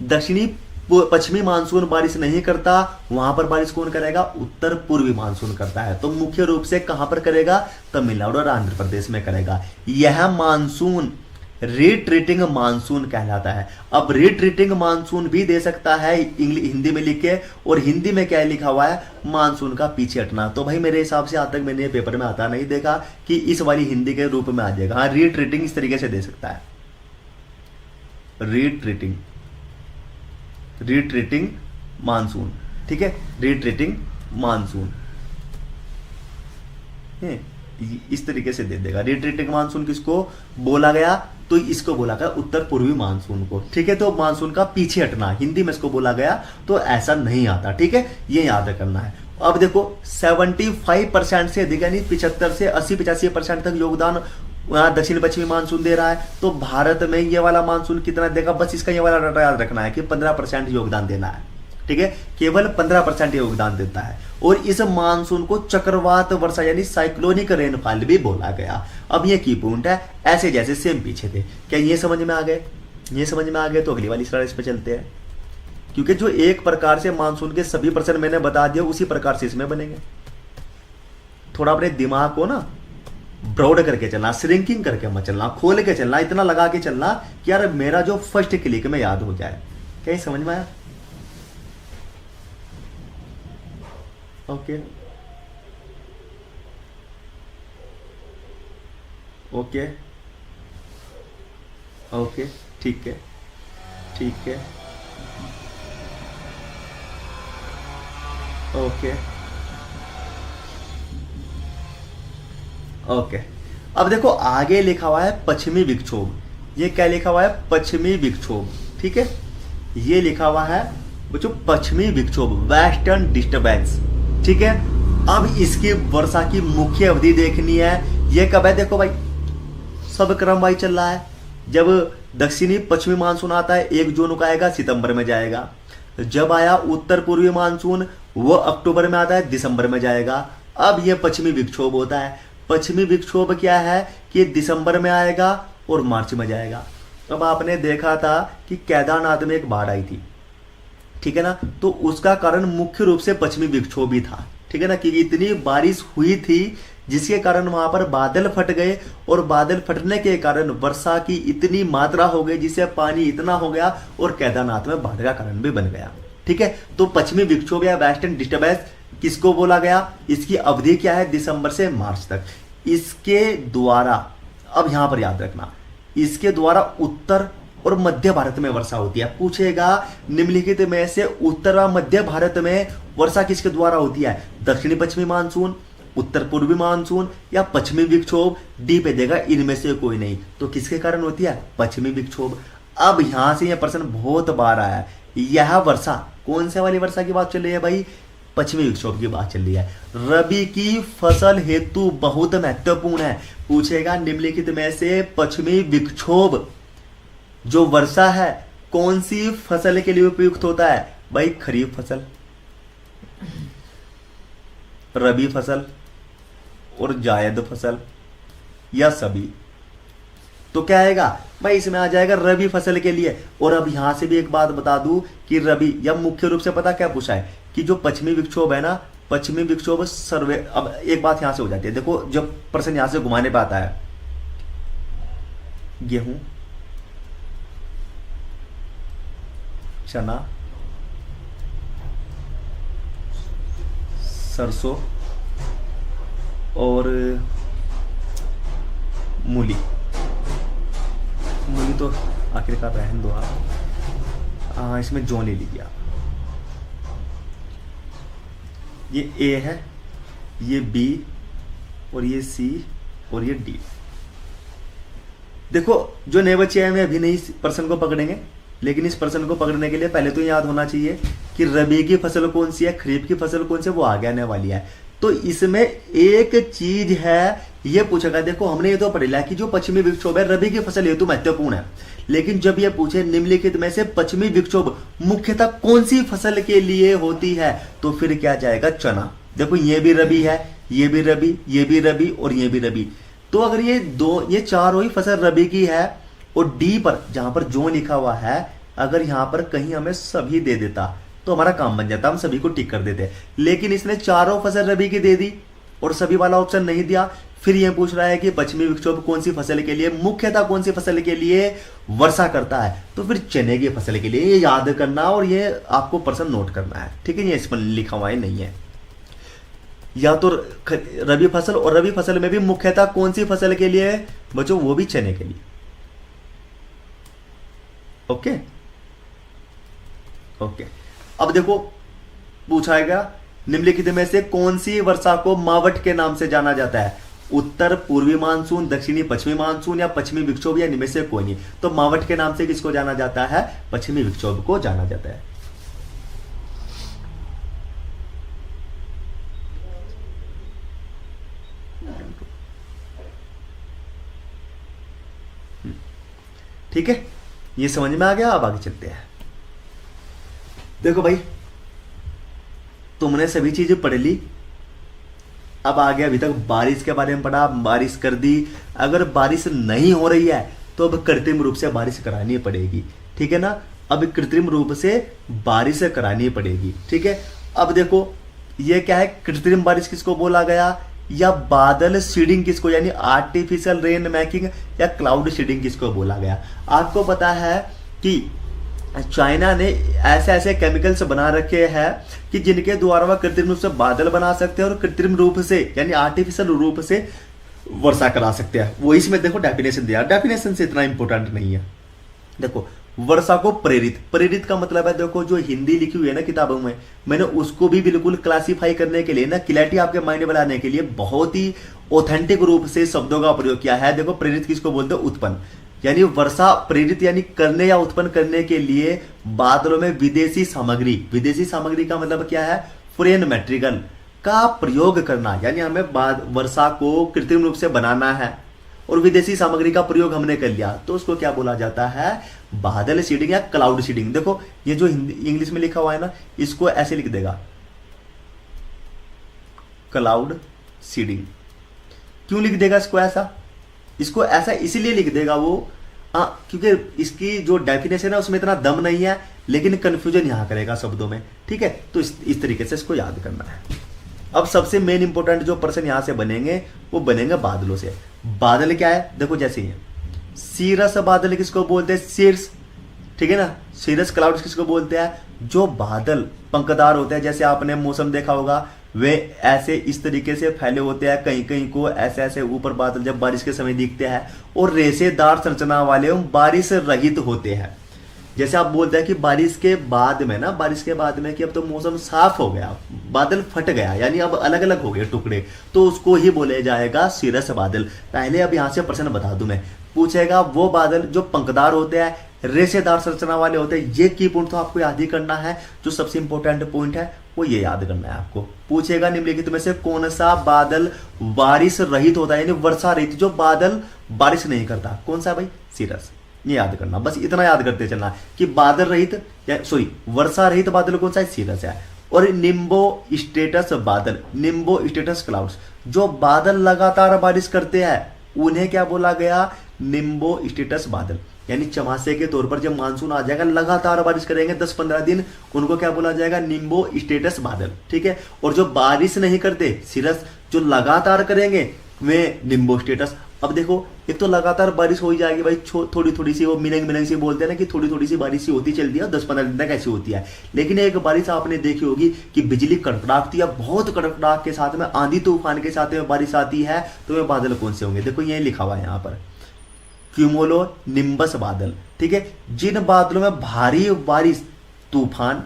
Speaker 1: दक्षिणी पश्चिमी मानसून बारिश नहीं करता वहां पर बारिश कौन करेगा, उत्तर पूर्वी मानसून करता है। तो मुख्य रूप से कहां पर करेगा, तमिलनाडु और आंध्र प्रदेश में करेगा। यह मानसून रिट्रीटिंग मानसून कहलाता है। अब रिट्रीटिंग मानसून भी दे सकता है हिंदी में लिख के, और हिंदी में क्या लिखा हुआ है, मानसून का पीछे हटना। तो भाई मेरे हिसाब से आज तक मैंने पेपर में आता नहीं देखा कि इस वाली हिंदी के रूप में आ जाएगा। हाँ, रिट्रीटिंग इस तरीके से दे सकता है, रिट्रीटिंग, रिट्रीटिंग मानसून, ठीक है, रिट्रीटिंग मानसून इस तरीके से दे देगा। रिट्रीटिंग मानसून किसको बोला गया, तो इसको बोला गया उत्तर पूर्वी मानसून को, ठीक है। तो मानसून का पीछे हटना हिंदी में इसको बोला गया, तो ऐसा नहीं आता, ठीक है, ये याद करना है। अब देखो 75% से अधिक यानी 75 से 80-85% तक योगदान दक्षिण पश्चिमी मानसून दे रहा है। तो भारत में ये वाला मानसून कितना देगा, बस इसका ये वाला डाटा याद रखना है कि 15% योगदान देना है, ठीक है, केवल 15% योगदान देता है। और इस मानसून को चक्रवात वर्षा यानी साइक्लोनिक रेनफॉल भी बोला गया। अब ये की पॉइंट है, ऐसे जैसे सेम पीछे थे। क्या ये समझ में आ गए, ये समझ में आ गए, तो अगली वाली स्लाइड पे चलते हैं। क्योंकि जो एक प्रकार से मानसून के सभी पर्सन मैंने बता दिया उसी प्रकार से इसमें बनेंगे। थोड़ा अपने दिमाग को ना ब्रॉड करके चलना, श्रिंकिंग करके मत चलना, खोल के चलना, इतना लगा के चलना कि यार मेरा जो फर्स्ट क्लिक में याद हो जाए। क्या ये समझ में आया? ओके ओके ओके, ठीक है, ठीक है, ओके ओके। अब देखो आगे लिखा हुआ है पश्चिमी विक्षोभ। ये क्या लिखा हुआ है, पश्चिमी विक्षोभ, ठीक है। ये लिखा हुआ है बच्चों पश्चिमी विक्षोभ, वेस्टर्न डिस्टर्बेंस, ठीक है। अब इसकी वर्षा की मुख्य अवधि देखनी है। ये कब है, देखो भाई सब क्रम वाइज चल रहा है। जब दक्षिणी पश्चिमी मानसून आता है 1 जून को आएगा, सितंबर में जाएगा। जब आया उत्तर पूर्वी मानसून वो अक्टूबर में आता है, दिसंबर में जाएगा। अब ये पश्चिमी विक्षोभ होता है। पश्चिमी विक्षोभ क्या है कि दिसंबर में आएगा और मार्च में जाएगा। अब आपने देखा था कि केदारनाथ में एक बाढ़ आई थी, ठीक है ना, तो उसका कारण मुख्य रूप से पश्चिमी विक्षोभ ही था, ठीक है ना, कि इतनी बारिश हुई थी जिसके कारण वहां पर बादल फट गए, और बादल फटने के कारण वर्षा की इतनी मात्रा हो गई जिससे पानी इतना हो गया और केदारनाथ में बाढ़ का कारण भी बन गया, ठीक है। तो पश्चिमी विक्षोभ या वेस्टर्न डिस्टर्बेंस किसको बोला गया, इसकी अवधि क्या है, दिसंबर से मार्च तक। इसके द्वारा, अब यहां पर याद रखना, इसके द्वारा उत्तर और मध्य भारत में वर्षा होती है। पूछेगा निम्नलिखित में से उत्तर व मध्य भारत में वर्षा किसके द्वारा होती है, दक्षिणी पश्चिमी मानसून, उत्तर पूर्वी मानसून या पश्चिमी विक्षोभ। डी पे देगा इनमें से कोई नहीं, तो किसके कारण होती है, पश्चिमी विक्षोभ। अब यहां से यह प्रश्न बहुत बार आया, यह वर्षा कौन से वाली वर्षा की बात चल रही है भाई, पश्चिमी विक्षोभ की बात चल रही है। रबी की फसल हेतु बहुत महत्वपूर्ण है। पूछेगा निम्नलिखित में से पश्चिमी विक्षोभ जो वर्षा है कौन सी फसल के लिए उपयुक्त होता है, भाई खरीफ फसल, रबी फसल और जायद फसल, या सभी। तो क्या आएगा भाई, इसमें आ जाएगा रबी फसल के लिए। और अब यहां से भी एक बात बता दूं कि रबी या मुख्य रूप से पता क्या पूछा है कि जो पश्चिमी विक्षोभ है ना, पश्चिमी विक्षोभ सर्वे। अब एक बात यहां से हो जाती है, देखो जब प्रश्न यहां से घुमाने पे आता है, गेहूं, चना, सरसों और मूली। मूली तो आखिरकार रहने दो आप, इसमें जौ ले लीजिए आप। ये ए है, ये बी, और ये सी और ये डी। देखो जो नए बच्चे आए हैं अभी नहीं इस पर्सन को पकड़ेंगे, लेकिन इस पर्सन को पकड़ने के लिए पहले तो याद होना चाहिए कि रबी की फसल कौन सी है, खरीफ की फसल कौन सी है, वो आगे आने वाली है। तो इसमें एक चीज है, ये पूछेगा, देखो हमने ये तो पढ़ लिया कि जो पश्चिमी विक्षोभ है रबी की फसल हेतु महत्वपूर्ण है, लेकिन जब ये पूछे निम्नलिखित में से पश्चिमी विक्षोभ मुख्यतः कौन सी फसल के लिए होती है, तो फिर क्या जाएगा, चना। देखो ये भी रबी है, ये भी रबी, ये भी रबी और ये भी रबी। तो अगर ये चारों ही फसल रबी की है, और डी पर जहां पर जो लिखा हुआ है अगर यहां पर कहीं हमें सभी दे देता तो हमारा काम बन जाता, हम सभी को टिक कर देते। लेकिन इसने चारों फसल रबी की दे दी और सभी वाला ऑप्शन नहीं दिया। फिर यह पूछ रहा है कि पश्चिमी विक्षोभ कौन सी फसल के लिए, मुख्यतः कौन सी फसल के लिए वर्षा करता है, तो फिर चने की फसल के लिए। ये याद करना और ये आपको पर्सन नोट करना है, ठीक है। ये इस पर लिखा हुआ नहीं है, या तो रबी फसल, और रबी फसल में भी मुख्यतः कौन सी फसल के लिए बच्चों, वो भी चने के लिए। Okay okay. अब देखो पूछा गया निम्नलिखित में से कौन सी वर्षा को मावट के नाम से जाना जाता है, उत्तर पूर्वी मानसून, दक्षिणी पश्चिमी मानसून, या पश्चिमी विक्षोभ, या इनमें से कोई नहीं। तो मावट के नाम से किसको जाना जाता है, पश्चिमी विक्षोभ को जाना जाता है। ठीक है, ये समझ में आ गया। अब आगे चलते हैं। देखो भाई तुमने सभी चीजें पढ़ ली, अब आगे अभी तक बारिश के बारे में पढ़ा, बारिश कर दी। अगर बारिश नहीं हो रही है तो अब कृत्रिम रूप से बारिश करानी पड़ेगी, ठीक है ना। अब कृत्रिम रूप से बारिश करानी पड़ेगी, ठीक है। अब देखो ये क्या है, कृत्रिम बारिश किसको बोला गया, या बादल सीडिंग किसको, यानी आर्टिफिशियल रेन मेकिंग या क्लाउड सीडिंग किसको बोला गया। आपको पता है कि चाइना ने ऐसे ऐसे केमिकल्स बना रखे हैं कि जिनके द्वारा वह कृत्रिम रूप से बादल बना सकते हैं और कृत्रिम रूप से यानी आर्टिफिशियल रूप से वर्षा करा सकते हैं। वो इसमें देखो डेफिनेशन दिया, डेफिनेशन से इतना इंपॉर्टेंट नहीं है। देखो वर्षा को प्रेरित, प्रेरित का मतलब है, देखो जो हिंदी लिखी हुई है ना किताबों में, मैंने उसको भी बिल्कुल क्लासिफाई करने के लिए ना, क्लैरिटी आपके माइंड में लाने के लिए बहुत ही ऑथेंटिक रूप से शब्दों का प्रयोग किया है। देखो प्रेरित किसको बोलते हैं, उत्पन्न, यानी वर्षा प्रेरित यानी करने या उत्पन्न करने के लिए बादलों में विदेशी सामग्री, विदेशी सामग्री का मतलब क्या है, फॉरेन मैटेरियल का प्रयोग करना, यानी हमें वर्षा को कृत्रिम रूप से बनाना है और विदेशी सामग्री का प्रयोग हमने कर लिया, तो उसको क्या बोला जाता है, बादल सीडिंग या क्लाउड सीडिंग। देखो ये जो हिंदी इंग्लिश में लिखा हुआ है ना, इसको ऐसे लिख देगा क्लाउड सीडिंग। क्यों लिख देगा इसको ऐसा, इसको ऐसा इसीलिए लिख देगा वो क्योंकि इसकी जो डेफिनेशन है उसमें इतना दम नहीं है, लेकिन कंफ्यूजन यहां करेगा शब्दों में, ठीक है। तो इस तरीके से इसको याद करना है। अब सबसे मेन इंपॉर्टेंट जो पर्सन यहां से बनेंगे वो बनेंगे बादलों से। बादल क्या है, देखो जैसे ही सीरस बादल किसको बोलते हैं, सीर्स, ठीक है ना। सीरस क्लाउड्स किसको बोलते हैं, जो बादल पंखदार होते हैं, जैसे आपने मौसम देखा होगा, वे ऐसे इस तरीके से फैले होते हैं, कहीं कहीं को ऐसे ऐसे ऊपर बादल जब बारिश के समय दिखते हैं, और रेशेदार संरचना वाले बारिश रहित होते हैं। जैसे आप बोलते हैं कि बारिश के बाद में ना, बारिश के बाद में कि अब तो मौसम साफ हो गया, बादल फट गया, यानी अब अलग अलग हो गए टुकड़े, तो उसको ही बोले जाएगा सीरस बादल। पहले अब यहां से प्रश्न बता दूं मैं, पूछेगा वो बादल जो पंखदार होते हैं, रेशेदार संरचना वाले होते हैं। ये की पॉइंट तो आपको याद ही करना है। जो सबसे इंपॉर्टेंट पॉइंट है वो ये याद करना है आपको। पूछेगा निम्नलिखित में से कौन सा बादल बारिश रहित होता है, यानी वर्षा रहित, जो बादल बारिश नहीं करता, कौन सा भाई, सीरस। ये याद करना, बस इतना याद करते चलना कि बादल रहित वर्षा रहित बादल कौन सा है, सीरस है। और निम्बो स्टेटस बादल, निम्बो स्टेटस क्लाउड्स, जो बादल लगातार बारिश करते हैं उन्हें क्या बोला गया, निम्बो स्टेटस बादल। यानी चमासे के तौर पर जब मानसून आ जाएगा, लगातार बारिश करेंगे 10-15 दिन, उनको क्या बोला जाएगा, निम्बो स्टेटस बादल, ठीक है। और जो बारिश नहीं करते सीरस, जो लगातार करेंगे वे निम्बो स्टेटस। अब देखो एक तो लगातार बारिश हो ही जाएगी भाई, थोड़ी थोड़ी सी, वो मिनंग मिनंग सी बोलते हैं ना कि थोड़ी थोड़ी सी बारिश सी होती चलती है, 10-15 दिन तक ऐसी होती है। लेकिन एक बारिश आपने देखी होगी कि बिजली कड़कड़ाती है, बहुत कड़कड़ाहट के साथ में, आंधी तूफान के साथ में बारिश आती है, तो वे बादल कौन से होंगे, देखो ये लिखा हुआ है यहाँ पर, क्यूमुलो निम्बस बादल, ठीक है। जिन बादलों में भारी बारिश, तूफान,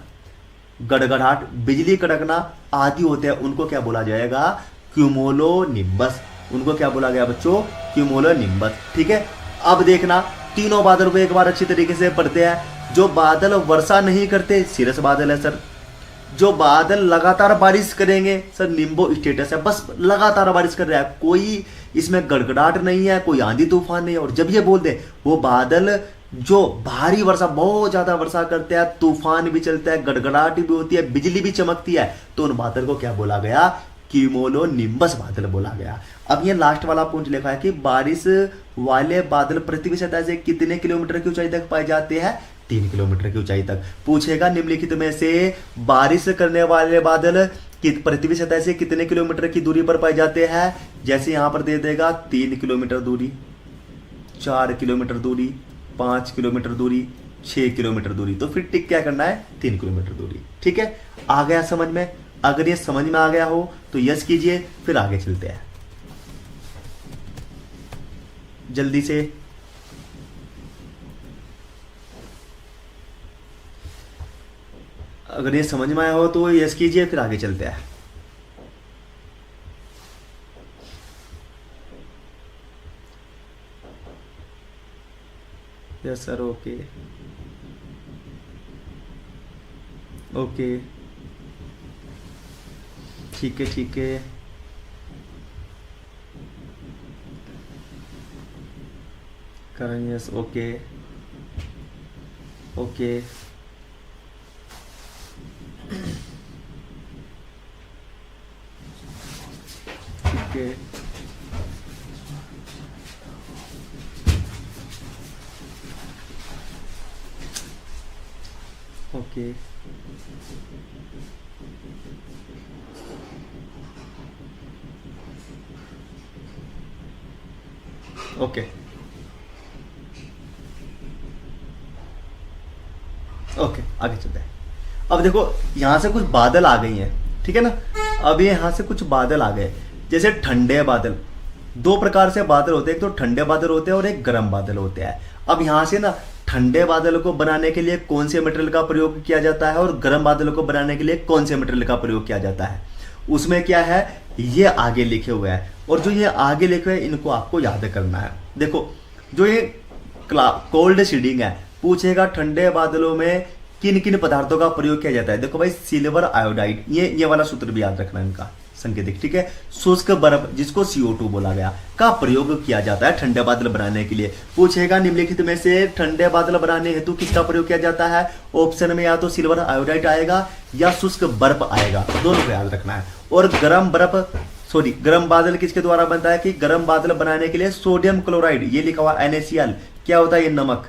Speaker 1: गड़गड़ाहट, बिजली कड़कना आदि होते हैं, उनको क्या बोला जाएगा, क्यूमुलो निम्बस। उनको क्या बोला गया बच्चों, क्यूमुलोनिम्बस। ठीक है, अब देखना तीनों बादल को एक बार अच्छी तरीके से पढ़ते हैं। जो बादल वर्षा नहीं करते सिरस बादल है सर। जो बादल लगातार बारिश करेंगे सर निम्बो स्टेटस है, बस लगातार बारिश कर रहा है, कोई इसमें गड़गड़ाहट नहीं है, कोई आंधी तूफान नहीं है। और जब ये बोल दे वो बादल जो भारी वर्षा, बहुत ज्यादा वर्षा करते हैं, तूफान भी चलता है, गड़गड़ाहट भी होती है, बिजली भी चमकती है, तो उन बादल को क्या बोला गया, क्यूमुलोनिम्बस बादल बोला गया। अब ये लास्ट वाला पॉइंट लिखा है कि बारिश वाले बादल पृथ्वी सतह से कितने किलोमीटर की ऊंचाई तक पाए जाते हैं, 3 किलोमीटर की ऊंचाई तक। पूछेगा निम्नलिखित में से बारिश करने वाले बादल पृथ्वी सतह से कितने किलोमीटर की दूरी पर पाए जाते हैं। जैसे यहां पर दे देगा 3 किलोमीटर दूरी, 4 किलोमीटर दूरी, 5 किलोमीटर दूरी, 6 किलोमीटर दूरी, तो फिर टिक क्या करना है, 3 किलोमीटर दूरी। ठीक है, आ गया समझ में। अगर ये समझ में आ गया हो तो यस कीजिए, फिर आगे चलते हैं जल्दी से। अगर ये समझ में आया हो तो यस कीजिए, फिर आगे चलते हैं। यस सर, ओके ओके, ठीक है ठीक है, करण यस, ओके ओके, ठीक है, ओके, ओके ओके, आगे चलते हैं। अब देखो यहां से कुछ बादल आ गई हैं, ठीक है ना। अब ये यहां से कुछ बादल आ गए, जैसे ठंडे बादल। दो प्रकार से बादल होते हैं, एक तो ठंडे बादल होते हैं और एक गर्म बादल होते हैं। अब यहां से ना ठंडे बादल को बनाने के लिए कौन से मटेरियल का प्रयोग किया जाता है और गर्म बादल को बनाने के लिए कौन से मटेरियल का प्रयोग किया जाता है, उसमें क्या है ये आगे लिखे हुए हैं। और जो ये आगे लिखे हुए हैं इनको आपको याद करना है। देखो जो ये कोल्ड सीडिंग है, पूछेगा ठंडे बादलों में किन किन पदार्थों का प्रयोग किया जाता है। देखो भाई सिल्वर आयोडाइड, ये वाला सूत्र भी याद रखना है इनका संकेतिक, ठीक है। शुष्क बर्फ जिसको CO2 बोला गया का प्रयोग किया जाता है ठंडे बादल बनाने के लिए। पूछेगा निम्नलिखित में से ठंडे बादल बनाने हेतु किसका प्रयोग किया जाता है। ऑप्शन में या तो सिल्वर आयोडाइड आएगा या शुष्क बर्फ आएगा, दोनों को याद रखना है। और गर्म बादल किसके द्वारा बनता है कि गर्म बादल बनाने के लिए सोडियम क्लोराइड, ये लिखा हुआ NaCl, क्या होता है ये नमक,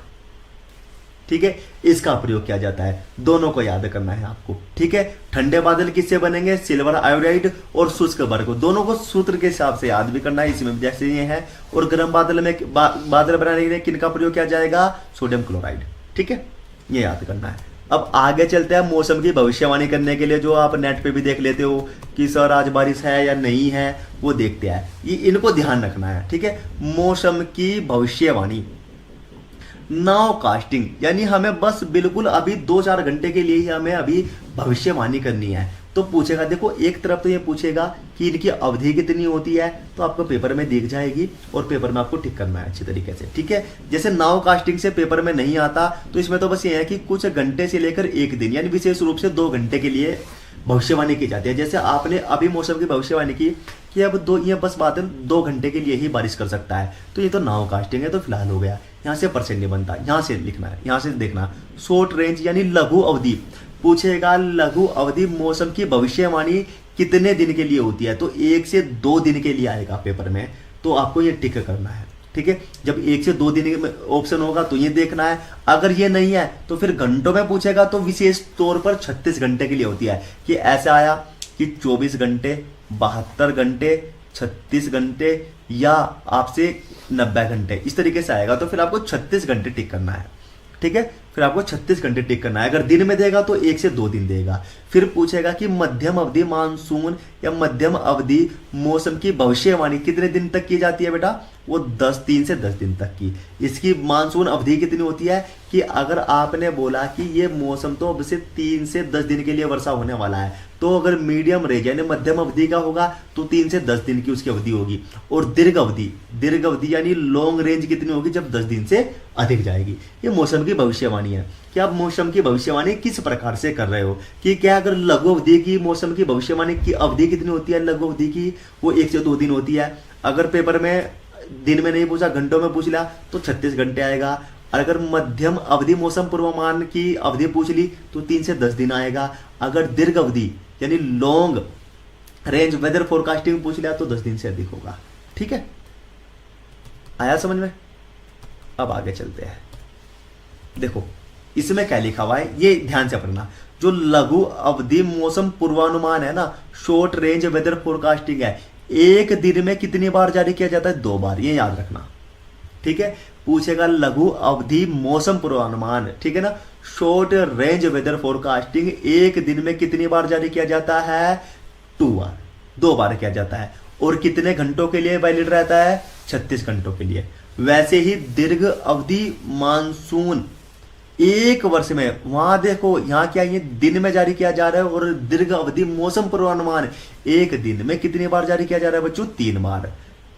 Speaker 1: ठीक है, इसका प्रयोग किया जाता है। दोनों को याद करना है आपको, ठीक है। ठंडे बादल किससे बनेंगे, सिल्वर आयोडाइड और शुष्क बर्फ, दोनों को सूत्र के हिसाब से याद भी करना है, इसमें जैसे ये है। और गर्म बादल में बादल बनाने के लिए किनका प्रयोग किया जाएगा, सोडियम क्लोराइड, ठीक है, ये याद करना है। अब आगे चलते हैं मौसम की भविष्यवाणी करने के लिए, जो आप नेट पे भी देख लेते हो कि सर आज बारिश है या नहीं है, वो देखते हैं। ये इनको ध्यान रखना है, ठीक है। मौसम की भविष्यवाणी, नाउ कास्टिंग, यानी हमें बस बिल्कुल अभी 2-4 घंटे के लिए ही हमें अभी भविष्यवाणी करनी है। तो पूछेगा, देखो एक तरफ तो ये पूछेगा कि इनकी अवधि कितनी होती है, तो आपको पेपर में दिख जाएगी और पेपर में आपको टिक करना है अच्छी तरीके से, ठीक है। जैसे नाउ कास्टिंग से पेपर में नहीं आता, तो इसमें तो बस ये है कि कुछ घंटे से लेकर 1 दिन, यानी विशेष रूप से 2 घंटे के लिए भविष्यवाणी की जाती है। जैसे आपने अभी मौसम की भविष्यवाणी की कि अब ये बस बादल 2 घंटे के लिए ही बारिश कर सकता है, तो ये तो नाउ कास्टिंग है, तो फिलहाल हो गया। यहाँ से परसेंट नहीं बनता, यहाँ से लिखना है, यहाँ से देखना। शॉर्ट रेंज यानी लघु अवधि, पूछेगा लघु अवधि मौसम की भविष्यवाणी कितने दिन के लिए होती है, तो 1 से 2 दिन के लिए आएगा पेपर में, तो आपको ये टिक करना है, ठीक है। जब 1 से 2 दिन में ऑप्शन होगा तो ये देखना है। अगर ये नहीं है तो फिर घंटों में पूछेगा, तो विशेष तौर पर 36 घंटे के लिए होती है। कि ऐसा आया कि 24 घंटे, 72 घंटे, 36 घंटे या आपसे 90 घंटे, इस तरीके से आएगा, तो फिर आपको 36 घंटे टिक करना है, ठीक है। फिर आपको 36 घंटे टिक करना है। अगर दिन में देगा तो 1 से 2 दिन देगा। फिर पूछेगा कि मध्यम अवधि मानसून या मध्यम अवधि मौसम की भविष्यवाणी कितने दिन तक की जाती है बेटा, वो 3 से 10 दिन तक की। इसकी मानसून अवधि कितनी होती है कि अगर आपने बोला कि ये मौसम तो अब से 3 से 10 दिन के लिए वर्षा होने वाला है, तो अगर मीडियम रेंज यानी मध्यम अवधि का होगा तो 3 से 10 दिन की उसकी अवधि होगी। और दीर्घ अवधि यानी लॉन्ग रेंज कितनी होगी, जब 10 दिन से अधिक जाएगी। ये मौसम की भविष्यवाणी है। कि आप मौसम की भविष्यवाणी किस प्रकार से कर रहे हो, कि क्या अगर लघु अवधि की मौसम की भविष्यवाणी की अवधि कितनी होती है, लघु अवधि की वो 1 से 2 दिन होती है। अगर पेपर में दिन में नहीं पूछा, घंटों में पूछ लिया तो 36 घंटे आएगा। और अगर मध्यम अवधि मौसम पूर्वानुमान की अवधि पूछ ली तो 3 से 10 दिन आएगा। अगर दीर्घ अवधि यानी लॉन्ग रेंज वेदर फोरकास्टिंग पूछ लिया तो 10 दिन से अधिक होगा। ठीक है, आया समझ में? अब आगे चलते हैं। देखो इसमें क्या लिखा हुआ है, ये ध्यान से पढ़ना। जो लघु अवधि मौसम पूर्वानुमान है ना, शॉर्ट रेंज वेदर फोरकास्टिंग है, एक दिन में कितनी बार जारी किया जाता है, 2 बार, ये याद रखना। ठीक है, पूछेगा लघु अवधि मौसम पूर्वानुमान, ठीक है ना, शॉर्ट रेंज वेदर फोरकास्टिंग एक दिन में कितनी बार जारी किया जाता है, 2 बार किया जाता है। और कितने घंटों के लिए वैलिड रहता है, 36 घंटों के लिए। वैसे ही दीर्घ अवधि मानसून 1 वर्ष में, वहां देखो यहां क्या ये दिन में जारी किया जा रहा है, और दीर्घ अवधि मौसम पूर्वानुमान एक दिन में कितनी बार जारी किया जा रहा है बच्चों, 3 बार।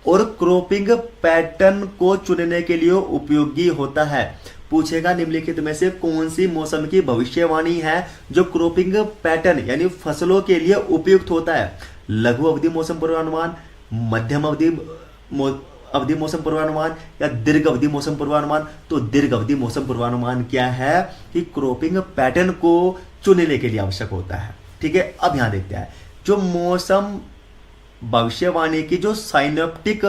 Speaker 1: और क्रॉपिंग पैटर्न को चुनने के लिए उपयोगी होता है। पूछेगा निम्नलिखित में से कौन सी मौसम की भविष्यवाणी है जो क्रॉपिंग पैटर्न यानी फसलों के लिए उपयुक्त होता है। लघु अवधि मौसम पूर्वानुमान, मध्यम अवधि मौसम पूर्वानुमान या दीर्घ अवधि मौसम पूर्वानुमान। तो दीर्घ अवधि मौसम पूर्वानुमान क्या है कि क्रॉपिंग पैटर्न को चुनने के लिए आवश्यक होता है। ठीक है, अब यहां देखते हैं जो मौसम भविष्यवाणी की जो साइनोप्टिक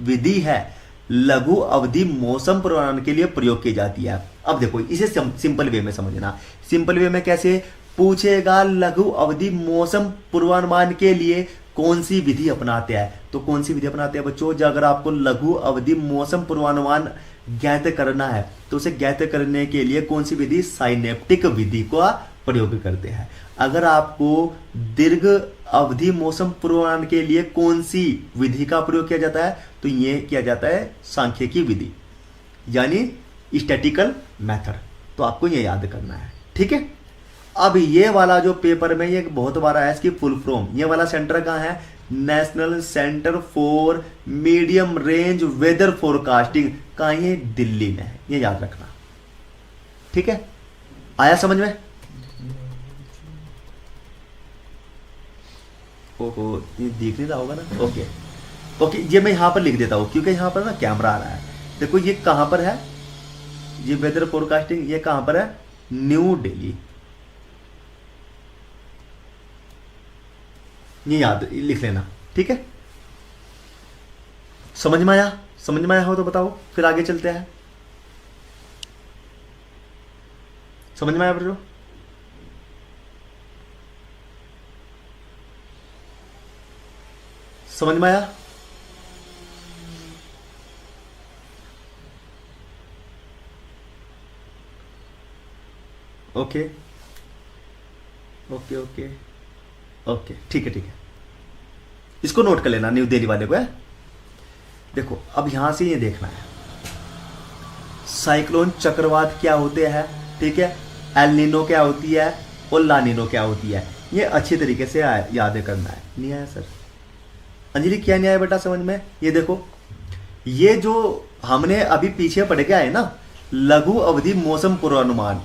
Speaker 1: विधि है, लघु अवधि मौसम पूर्वानुमान के लिए प्रयोग की जाती है। अब देखो इसे सिंपल वे में समझना। सिंपल वे में कैसे, पूछेगा लघु अवधि मौसम पूर्वानुमान के लिए कौन सी विधि अपनाते हैं। तो कौन सी विधि अपनाते हैं बच्चों, जो अगर आपको लघु अवधि मौसम पूर्वानुमान ज्ञात करना है तो उसे ज्ञात करने के लिए कौन सी विधि, साइनेप्टिक विधि का प्रयोग करते हैं। अगर आपको दीर्घ अवधि मौसम पूर्वानुमान के लिए कौन सी विधि का प्रयोग किया जाता है, तो ये किया जाता है सांख्यिकी विधि यानी स्टैटिकल मेथड। तो आपको ये याद करना है। ठीक है, अब ये वाला जो पेपर में ये बहुत बार आया, इसकी फुल फॉर्म, ये वाला सेंटर कहाँ है, national centre for medium range weather forecasting, कहाँ, ये दिल्ली में है, ये याद रखना। ठीक है, आया समझ में? ओहो, ये दिख नहीं रहा होगा ना, ओके, ये मैं यहां पर लिख देता हूं क्योंकि यहां पर ना कैमरा आ रहा है। देखो ये कहां पर है, ये वेदर फोरकास्टिंग, ये कहां पर है, न्यू दिल्ली। ये याद लिख लेना। ठीक है, समझ में आया? समझ में आया हो तो बताओ, फिर आगे चलते हैं। समझ में आया बच्चों? समझ में आया? ओके ओके ओके ओके, ठीक है, इसको नोट कर लेना, न्यू दिल्ली वाले को है। देखो अब यहां से ये देखना है, साइक्लोन चक्रवात क्या होते हैं, ठीक है, एल नीनो क्या होती है और ला नीनो क्या होती है, ये अच्छी तरीके से याद करना है। नहीं आया सर? अंजलि क्या नहीं आया बेटा समझ में? ये देखो, ये जो हमने अभी पीछे पढ़ के आए ना, लघु अवधि मौसम पूर्वानुमान,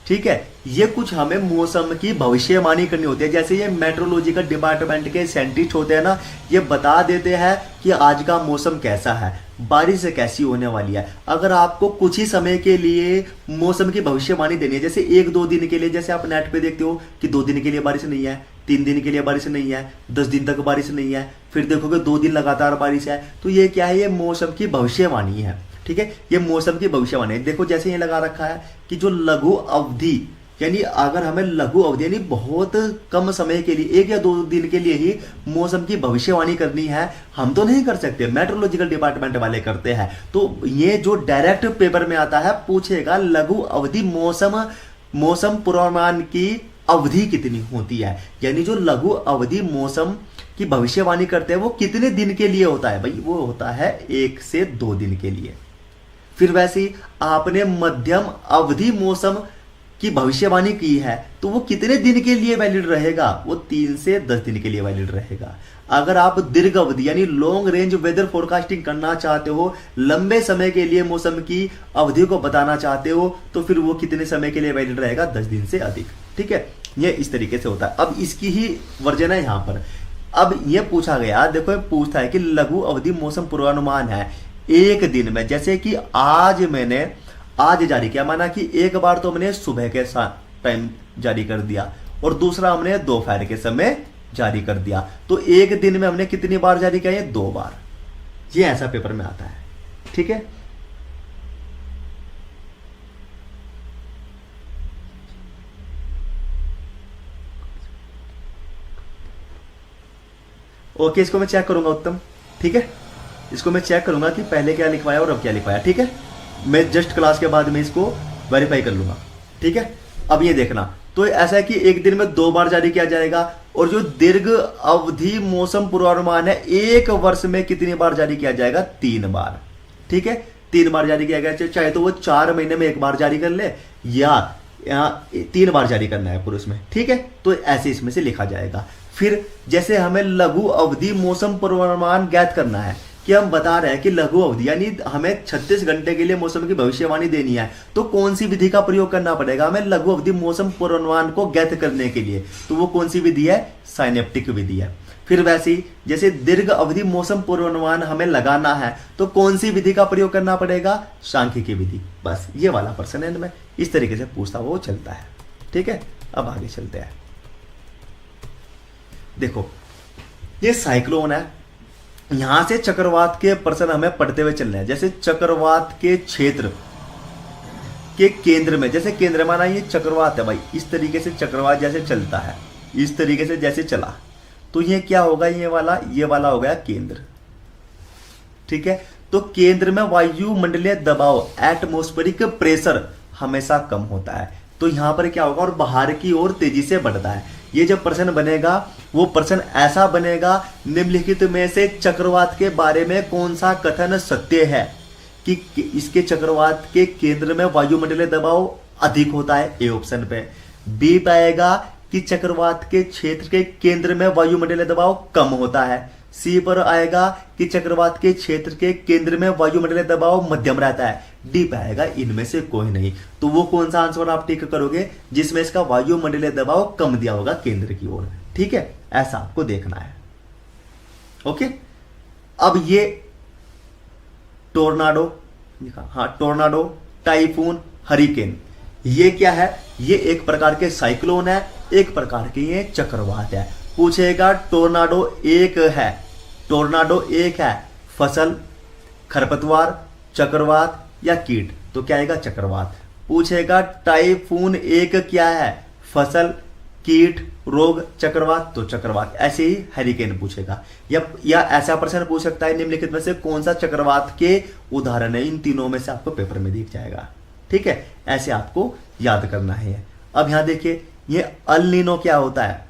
Speaker 1: ठीक है, ये कुछ हमें मौसम की भविष्यवाणी करनी होती है। जैसे ये मेट्रोलॉजिकल डिपार्टमेंट के साइंटिस्ट होते हैं ना, ये बता देते हैं कि आज का मौसम कैसा है, बारिश कैसी होने वाली है। अगर आपको कुछ ही समय के लिए मौसम की भविष्यवाणी देनी है, जैसे 1-2 दिन के लिए, जैसे आप नेट पे देखते हो कि 2 दिन के लिए बारिश नहीं है, 3 दिन के लिए बारिश नहीं है, 10 दिन तक बारिश नहीं है, फिर देखोगे 2 दिन लगातार बारिश है, तो ये क्या है, ये मौसम की भविष्यवाणी है। ठीक है, ये मौसम की भविष्यवाणी है। देखो जैसे ये लगा रखा है कि जो लघु अवधि यानी अगर हमें लघु अवधि यानी बहुत कम समय के लिए, 1 या 2 दिन के लिए ही मौसम की भविष्यवाणी करनी है, हम तो नहीं कर सकते, मेट्रोलॉजिकल डिपार्टमेंट वाले करते हैं। तो ये जो डायरेक्ट पेपर में आता है, पूछेगा लघु अवधि मौसम पूर्वानुमान की अवधि कितनी होती है, यानी जो लघु अवधि मौसम की भविष्यवाणी करते हैं वो कितने दिन के लिए होता है भाई, वो होता है 1 से 2 दिन के लिए। फिर वैसे ही आपने मध्यम अवधि मौसम की भविष्यवाणी की है तो वो कितने दिन के लिए वैलिड रहेगा, वो 3 से 10 दिन के लिए वैलिड रहेगा। अगर आप दीर्घ अवधि यानी लॉन्ग रेंज वेदर फोरकास्टिंग करना चाहते हो, लंबे समय के लिए मौसम की अवधि को बताना चाहते हो, तो फिर वो कितने समय के लिए वैलिड रहेगा, 10 दिन से अधिक। ठीक है, ये इस तरीके से होता है। अब इसकी ही वर्जन है यहां पर। अब ये पूछा गया, देखो पूछता है कि लघु अवधि मौसम पूर्वानुमान है एक दिन में, जैसे कि मैंने आज जारी किया, माना कि एक बार तो हमने सुबह के टाइम जारी कर दिया और दूसरा हमने दोपहर के समय जारी कर दिया, तो एक दिन में हमने कितनी बार जारी किया, 2 बार। ये ऐसा पेपर में आता है। ठीक है, ओके, इसको मैं चेक करूंगा उत्तम। ठीक है, इसको मैं चेक करूंगा कि पहले क्या लिखवाया और अब क्या लिखवाया। ठीक है, मैं जस्ट क्लास के बाद में इसको वेरीफाई कर लूंगा। ठीक है, अब ये देखना, तो ऐसा है कि एक दिन में 2 बार जारी किया जाएगा, और जो दीर्घ अवधि मौसम पूर्वानुमान है 1 वर्ष में कितनी बार जारी किया जाएगा, 3 बार। ठीक है, 3 बार जारी किया गया, चाहे तो वो 4 महीने में 1 बार जारी कर ले या 3 बार जारी करना है पुरुष में। ठीक है, तो ऐसे इसमें से लिखा जाएगा। फिर जैसे हमें लघु अवधि मौसम पूर्वानुमान ज्ञात करना है, कि हम बता रहे हैं कि लघु अवधि यानी हमें 36 घंटे के लिए मौसम की भविष्यवाणी देनी है, तो कौन सी विधि का प्रयोग करना पड़ेगा हमें लघु अवधि मौसम पूर्वानुमान को ज्ञात करने के लिए, तो वो कौन सी विधि है, साइनेप्टिक विधि है। फिर वैसे ही जैसे दीर्घ अवधि मौसम पूर्वानुमान हमें लगाना है तो कौन सी विधि का प्रयोग करना पड़ेगा, सांख्यिकी विधि। बस ये वाला पर्सन है, में इस तरीके से पूछता वो चलता है। ठीक है, अब आगे चलते हैं। देखो ये साइक्लोन है, यहां से चक्रवात के पर्सन हमें पढ़ते हुए चलना है। जैसे चक्रवात के क्षेत्र के केंद्र में, जैसे केंद्र माना ये चक्रवात है भाई, इस तरीके से चक्रवात जैसे चलता है, इस तरीके से जैसे चला, तो ये क्या होगा, ये वाला हो गया केंद्र। ठीक है, तो केंद्र में वायुमंडलीय दबाव एटमॉस्फेरिक प्रेशर हमेशा कम होता है, तो यहां पर क्या होगा, और बाहर की ओर तेजी से बढ़ता है। ये जब प्रश्न बनेगा वो प्रश्न ऐसा बनेगा, निम्नलिखित में से चक्रवात के बारे में कौन सा कथन सत्य है, कि इसके चक्रवात के केंद्र में वायुमंडलीय दबाव अधिक होता है, ए ऑप्शन पे। बी पाएगा कि चक्रवात के क्षेत्र के केंद्र में वायुमंडलीय दबाव कम होता है। सी पर आएगा कि चक्रवात के क्षेत्र के केंद्र में वायुमंडलीय दबाव मध्यम रहता है। डी पे आएगा इनमें से कोई नहीं, तो वो कौन सा आंसर आप टिक करोगे जिसमें इसका वायुमंडलीय दबाव कम दिया होगा केंद्र की ओर। ठीक है, ऐसा आपको देखना है। ओके, अब ये टोर्नाडो, हाँ टोर्नाडो, टाइफून, हरिकेन, ये क्या है, ये एक प्रकार के साइक्लोन है, एक प्रकार के ये चक्रवात है। पूछेगा टोर्नाडो एक है फसल, खरपतवार, चक्रवात या कीट, तो क्या आएगा, चक्रवात। पूछेगा टाइफून एक क्या है, फसल, कीट, रोग, चक्रवात, तो चक्रवात। ऐसे ही हरिकेन पूछेगा, या ऐसा प्रश्न पूछ सकता है निम्नलिखित में से कौन सा चक्रवात के उदाहरण है, इन तीनों में से आपको पेपर में दिख जाएगा। ठीक है, ऐसे आपको याद करना है। अब यहां देखिए, ये अल नीनो क्या होता है,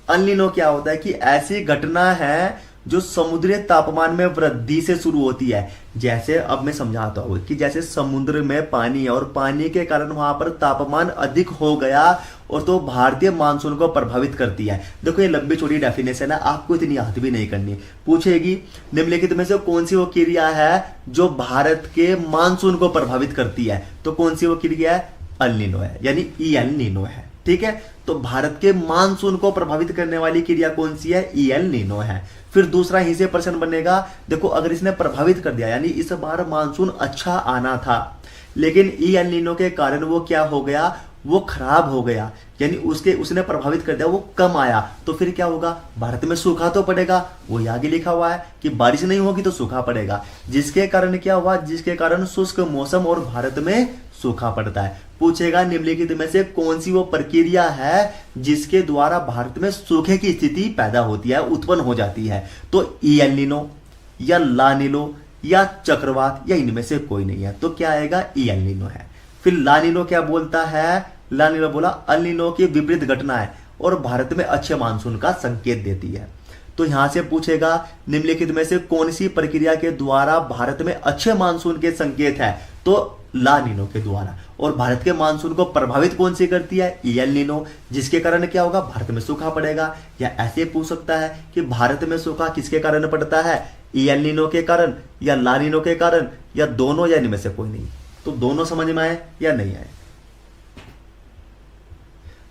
Speaker 1: अल नीनो क्या होता है कि ऐसी घटना है जो समुद्री तापमान में वृद्धि से शुरू होती है। जैसे अब मैं समझाता हूं कि जैसे समुद्र में पानी है और पानी के कारण वहां पर तापमान अधिक हो गया और तो भारतीय मानसून को प्रभावित करती है। देखो ये लंबी छोटी डेफिनेशन है, आपको इतनी याद भी नहीं करनी। पूछेगी निम्नलिखित में से कौन सी वो क्रिया है जो भारत के मानसून को प्रभावित करती है, तो कौन सी वो क्रिया है, अल नीनो है, यानी ई एल नीनो है। ठीक है, तो भारत के मानसून को प्रभावित करने वाली क्रिया कौन सी है, ई एल नीनो है। फिर दूसरा ही से प्रश्न बनेगा, देखो अगर इसने प्रभावित कर दिया, यानी इस बार मानसून अच्छा आना था लेकिन ई एल नीनो के कारण वो क्या हो गया, वो खराब हो गया, यानी उसने प्रभावित कर दिया, वो कम आया, तो फिर क्या होगा, भारत में सूखा तो पड़ेगा। वो आगे लिखा हुआ है कि बारिश नहीं होगी तो सूखा पड़ेगा, जिसके कारण क्या हुआ, जिसके कारण शुष्क मौसम और भारत में सूखा पड़ता है। पूछेगा निम्नलिखित में से कौन सी वो प्रक्रिया है जिसके द्वारा भारत में सूखे की स्थिति पैदा होती है, उत्पन्न हो जाती है, तो ई एल नीनो या ला नीनो या चक्रवात या इनमें से कोई नहीं है, तो क्या आएगा, ई एल नीनो है। फिर ला नीनो क्या बोलता है, ला नीनो बोला अल नीनो की विपरीत घटना है और भारत में अच्छे मानसून का संकेत देती है। तो यहां से पूछेगा निम्नलिखित में से कौन सी प्रक्रिया के द्वारा भारत में अच्छे मानसून के संकेत है, तो ला नीनो के द्वारा। और भारत के मानसून को प्रभावित कौन सी करती है, एल नीनो, जिसके कारण क्या होगा, भारत में सूखा पड़ेगा। या ऐसे पूछ सकता है कि भारत में सूखा किसके कारण पड़ता है, एल नीनो के कारण या ला नीनो के कारण या दोनों, या इनमें से कोई नहीं। तो दोनों समझ में आए या नहीं आए।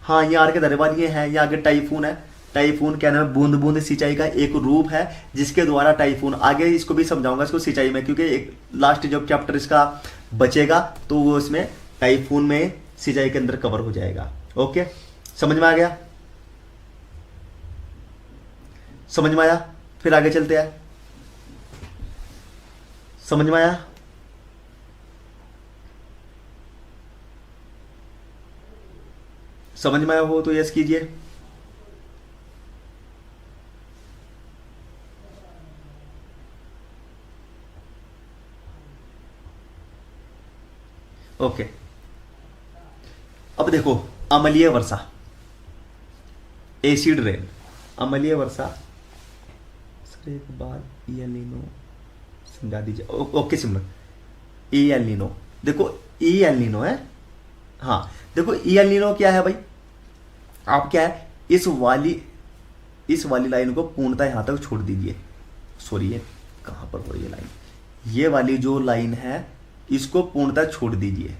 Speaker 1: हाँ, ये आर के दरबार ये है, ये आगे टाइफून है। टाइफून क्या नाम है, बूंद बूंद सिंचाई का एक रूप है जिसके द्वारा टाइफून, आगे इसको भी समझाऊंगा इसको सिंचाई में, क्योंकि एक लास्ट जब चैप्टर इसका बचेगा तो वो इसमें टाइफून में सिंचाई के अंदर कवर हो जाएगा। ओके, समझ में आ गया, समझ में आया। फिर आगे चलते हैं, समझ में आया। समझ में आया हो तो यस कीजिए। ओके, अब देखो अम्लीय वर्षा, एसिड रेन, अम्लीय वर्षा। सर एक बार एल नीनो समझा दीजिए। ओके सिमरन, एल नीनो, देखो एल नीनो है। हाँ देखो एल नीनो क्या है भाई, आप क्या है इस वाली लाइन को पूर्णतः यहां तक छोड़ दीजिए। सॉरी, ये कहां पर हो रही है लाइन, ये वाली जो लाइन है इसको पूर्णतः छोड़ दीजिए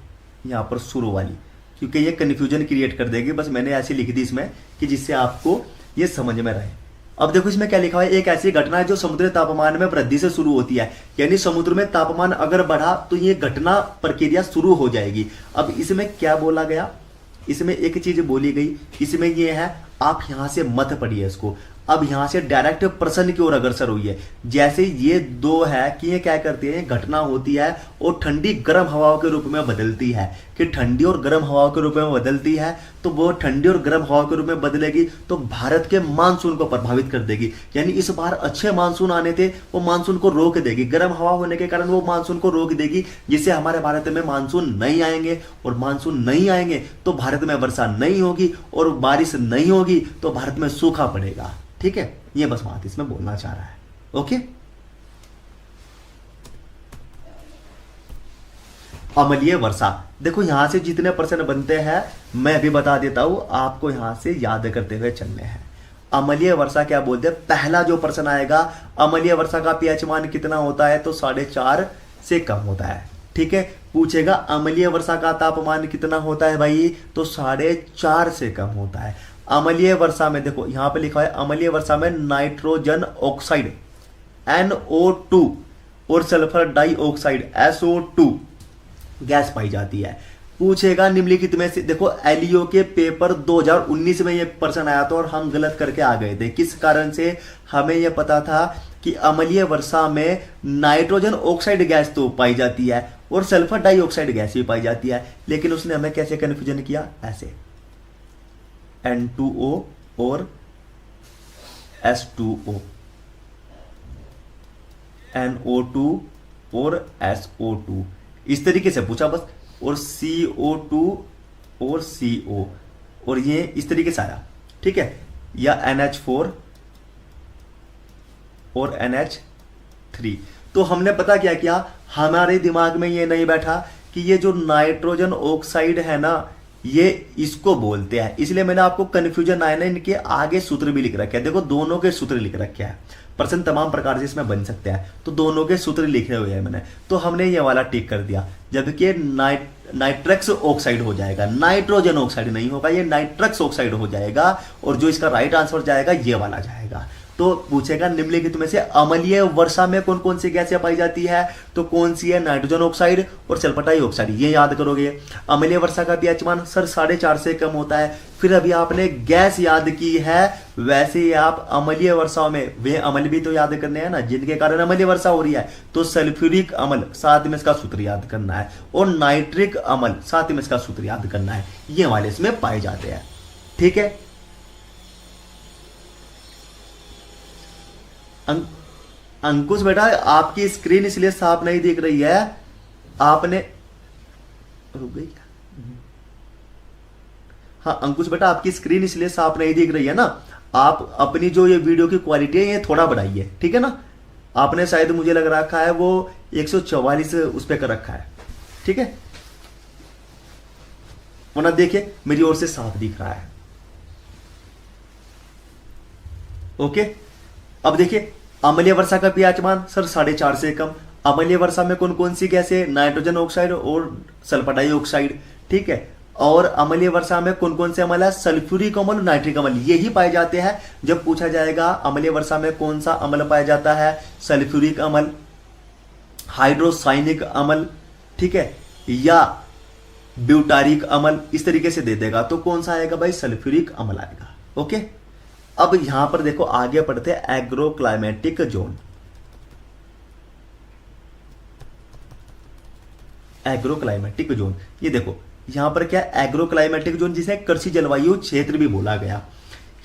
Speaker 1: यहां पर शुरू वाली, क्योंकि ये कंफ्यूजन क्रिएट कर देगी। बस मैंने ऐसी लिख दी इसमें कि जिससे आपको ये समझ में रहे। अब देखो इसमें क्या लिखा हुआ है, एक ऐसी घटना है जो समुद्री तापमान में वृद्धि से शुरू होती है, यानी समुद्र में तापमान अगर बढ़ा तो ये घटना प्रक्रिया शुरू हो जाएगी। अब इसमें क्या बोला गया, इसमें एक चीज बोली गई, इसमें ये है, आप यहां से मत पढ़िए इसको। अब यहां से डायरेक्ट प्रश्न की ओर अग्रसर हुई है। जैसे ये दो है कि ये क्या करती है, घटना होती है और ठंडी गर्म हवाओं के रूप में बदलती है, कि ठंडी और गर्म हवाओं के रूप में बदलती है। तो वो ठंडी और गर्म हवाओं के रूप में बदलेगी तो भारत के मानसून को प्रभावित कर देगी। यानी इस बार अच्छे मानसून आने थे, वो मानसून को रोक देगी। गर्म हवा होने के कारण वो मानसून को रोक देगी, जिससे हमारे भारत में मानसून नहीं आएंगे, और मानसून नहीं आएंगे तो भारत में वर्षा नहीं होगी, और बारिश नहीं होगी तो भारत में सूखा पड़ेगा। ठीक है, ये बस बात इसमें बोलना चाह रहा है। ओके, अम्लीय वर्षा, देखो यहां से जितने प्रश्न बनते हैं मैं भी बता देता हूं, आपको यहां से याद करते हुए चलने हैं। अम्लीय वर्षा क्या बोलते हैं, पहला जो प्रश्न आएगा, अम्लीय वर्षा का पीएच मान कितना होता है, तो 4.5 से कम होता है। ठीक है, पूछेगा अम्लीय वर्षा का तापमान कितना होता है भाई, तो 4.5 से कम होता है। अम्लीय वर्षा में देखो यहां पे लिखा है, अम्लीय वर्षा में नाइट्रोजन ऑक्साइड NO2 और सल्फर डाइऑक्साइड SO2 गैस पाई जाती है। पूछेगा निम्नलिखित में से, देखो एलियो के पेपर 2019 में ये प्रश्न आया था और हम गलत करके आ गए थे। किस कारण से, हमें यह पता था कि अम्लीय वर्षा में नाइट्रोजन ऑक्साइड गैस तो पाई जाती है और सल्फर डाइऑक्साइड गैस भी पाई जाती है, लेकिन उसने हमें कैसे कंफ्यूजन किया, ऐसे N2O और S2O, NO2 और SO2, इस तरीके से पूछा बस, और CO2 और CO, और ये इस तरीके से आया। ठीक है, या NH4 और NH3। तो हमने पता क्या किया, हमारे दिमाग में ये नहीं बैठा कि ये जो नाइट्रोजन ऑक्साइड है ना, ये इसको बोलते हैं, इसलिए मैंने आपको कंफ्यूजन आया ना, इनके आगे सूत्र भी लिख रखे हैं। देखो दोनों के सूत्र लिख रखे हैं, प्रश्न तमाम प्रकार से इसमें बन सकते हैं, तो दोनों के सूत्र लिखे हुए हैं मैंने, तो हमने ये वाला टिक कर दिया। जबकि नाइट्रक्स ऑक्साइड हो जाएगा, नाइट्रोजन ऑक्साइड नहीं होगा, ये नाइट्रक्स ऑक्साइड हो जाएगा, और जो इसका राइट आंसर जाएगा ये वाला जाएगा। तो पूछेगा निम्नलिखित में से अम्लीय वर्षा में कौन कौन सी गैसें पाई जाती है, तो कौन सी है, नाइट्रोजन ऑक्साइड और सल्फर डाइऑक्साइड, ये याद करोगे। अम्लीय वर्षा का पीएच मान सर 4.5 से कम होता है। फिर अभी आपने गैस याद की है, वैसे ही आप अम्लीय वर्षा में वे अम्ल भी तो याद करने हैं ना, जिनके कारण अम्लीय वर्षा हो रही है, तो सल्फ्यूरिक अम्ल, साथ में इसका सूत्र याद करना है, और नाइट्रिक अम्ल, साथ में इसका सूत्र याद करना है, ये वाले इसमें पाए जाते हैं। ठीक है, अंकुश बेटा आपकी स्क्रीन इसलिए साफ नहीं दिख रही है, आपने रुक गई क्या, हाँ अंकुश बेटा, आपकी स्क्रीन इसलिए साफ नहीं दिख रही है ना, आप अपनी जो ये वीडियो की क्वालिटी है ये थोड़ा बढ़ाइए, ठीक है ना। आपने शायद मुझे लग रखा है वो 144 उस पर कर रखा है, ठीक है, वरना देखिए मेरी ओर से साफ दिख रहा है। ओके, अब देखिए अम्लीय वर्षा का पीएच मान सर 4.5 से कम। अम्लीय वर्षा में कौन कौन सी गैस है? नाइट्रोजन ऑक्साइड और सल्फर डाइऑक्साइड, ठीक है। और अम्लीय वर्षा में कौन कौन से अम्ल है? सल्फ्यूरिक अम्ल और नाइट्रिक अम्ल, यही पाए जाते हैं। जब पूछा जाएगा अम्लीय वर्षा में कौन सा अम्ल पाया जाता है, सल्फ्यूरिक अम्ल, हाइड्रोसाइनिक अम्ल, ठीक है, या ब्यूटारिक अम्ल, इस तरीके से दे देगा। तो कौन सा आएगा भाई? सल्फ्यूरिक अम्ल आएगा। ओके, अब यहां पर देखो आगे पढ़ते हैं एग्रोक्लाइमेटिक जोन। एग्रोक्लाइमेटिक जोन, ये देखो यहां पर क्या एग्रोक्लाइमेटिक जोन, जिसे कृषि जलवायु क्षेत्र भी बोला गया।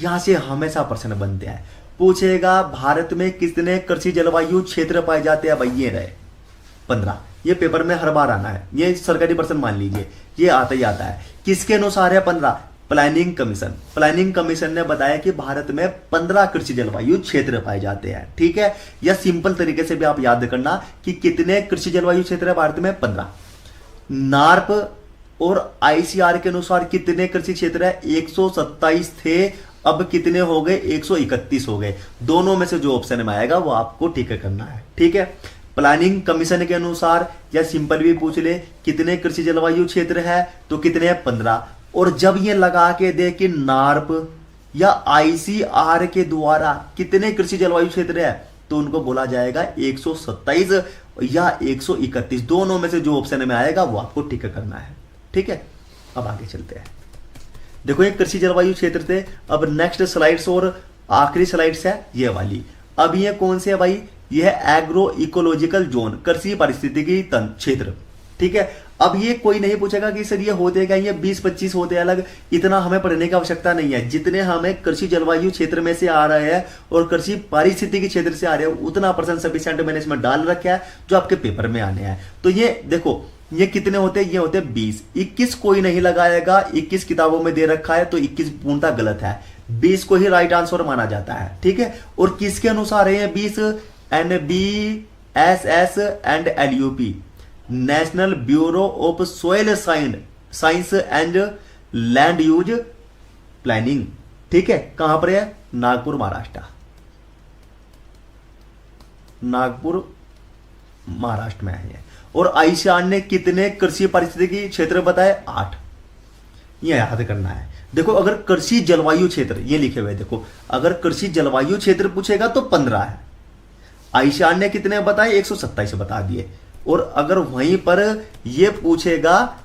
Speaker 1: यहां से हमेशा प्रश्न बनते हैं, पूछेगा भारत में कितने कृषि जलवायु क्षेत्र पाए जाते हैं? भाई ये रहे 15, ये पेपर में हर बार आना है, ये सरकारी प्रश्न मान लीजिए, ये आता ही आता है। किसके अनुसार है 15? Planning commission. प्लानिंग कमीशन ने बताया कि भारत में 15 कृषि जलवायु क्षेत्र पाए जाते हैं, ठीक है। या सिंपल तरीके से भी आप याद करना कि कितने कृषि जलवायु क्षेत्र है भारत में? 15। नार्प और आईसीआर के अनुसार कितने कृषि क्षेत्र है? 127 थे, अब कितने हो गए? 131 हो गए। दोनों में से जो ऑप्शन में आएगा वो आपको ठीक करना है, ठीक है। प्लानिंग कमीशन के अनुसार, या सिंपल भी पूछ ले कितने कृषि जलवायु क्षेत्र है, तो कितने हैं? 15। और जब ये लगा के दे कि नार्प या आईसीआर के द्वारा कितने कृषि जलवायु क्षेत्र है, तो उनको बोला जाएगा 127 या 131। दोनों में से जो ऑप्शन में आएगा वो आपको टिक करना है, ठीक है। अब आगे चलते हैं। देखो ये कृषि जलवायु क्षेत्र थे। अब नेक्स्ट स्लाइड्स और आखिरी स्लाइड्स है ये वाली। अब ये कौन से है भाई? ये है एग्रो इकोलॉजिकल जोन, कृषि पारिस्थितिकी तंत्र क्षेत्र, ठीक है। अब ये कोई नहीं पूछेगा कि सर ये होते क्या, ये 20-25 होते अलग, इतना हमें पढ़ने की आवश्यकता नहीं है। जितने हमें कृषि जलवायु क्षेत्र में से आ रहे हैं और कृषि पारिस्थितिकी क्षेत्र से आ रहे हैं, उतना परसेंट सफिशिएंट मैंने इसमें डाल रखा है जो आपके पेपर में आने हैं। तो ये देखो ये कितने होते हैं? ये होते हैं 20। 21 कोई नहीं लगाएगा, 21 किताबों में दे रखा है, तो 21 पूर्णतः गलत है। 20 को ही राइट आंसर माना जाता है, ठीक है। और किसके अनुसार है 20? NBSS and LUP, national bureau of soil science and land use planning, ठीक है। कहां पर है? नागपुर महाराष्ट्र। नागपुर महाराष्ट्र में है। और आईसीआर ने कितने कृषि पारिस्थितिकी क्षेत्र बताए? 8। यह याद करना है। देखो अगर कृषि जलवायु क्षेत्र ये लिखे हुए, देखो अगर कृषि जलवायु क्षेत्र पूछेगा तो 15 है। आईसीआर ने कितने बताए? 127 बता दिए। और अगर वहीं पर यह पूछेगा,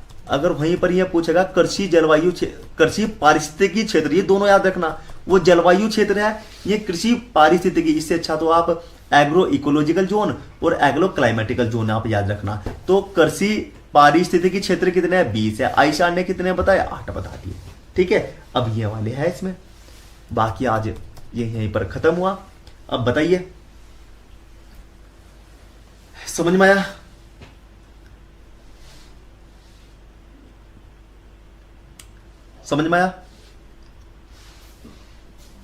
Speaker 1: कृषि जलवायु कृषि पारिस्थितिकी क्षेत्र, ये दोनों याद रखना, वो जलवायु क्षेत्र है, ये कृषि पारिस्थितिकी। इससे अच्छा तो आप एग्रो इकोलॉजिकल जोन और एग्रो क्लाइमेटिकल जोन आप याद रखना। तो कृषि पारिस्थितिकी क्षेत्र कितने हैं? 20 है। आईसीआर ने कितने बताए? 8 बता दिए, ठीक है। अब ये वाले है इसमें, बाकी आज ये यहीं पर खत्म हुआ। अब बताइए समझ में आया? समझ में आया?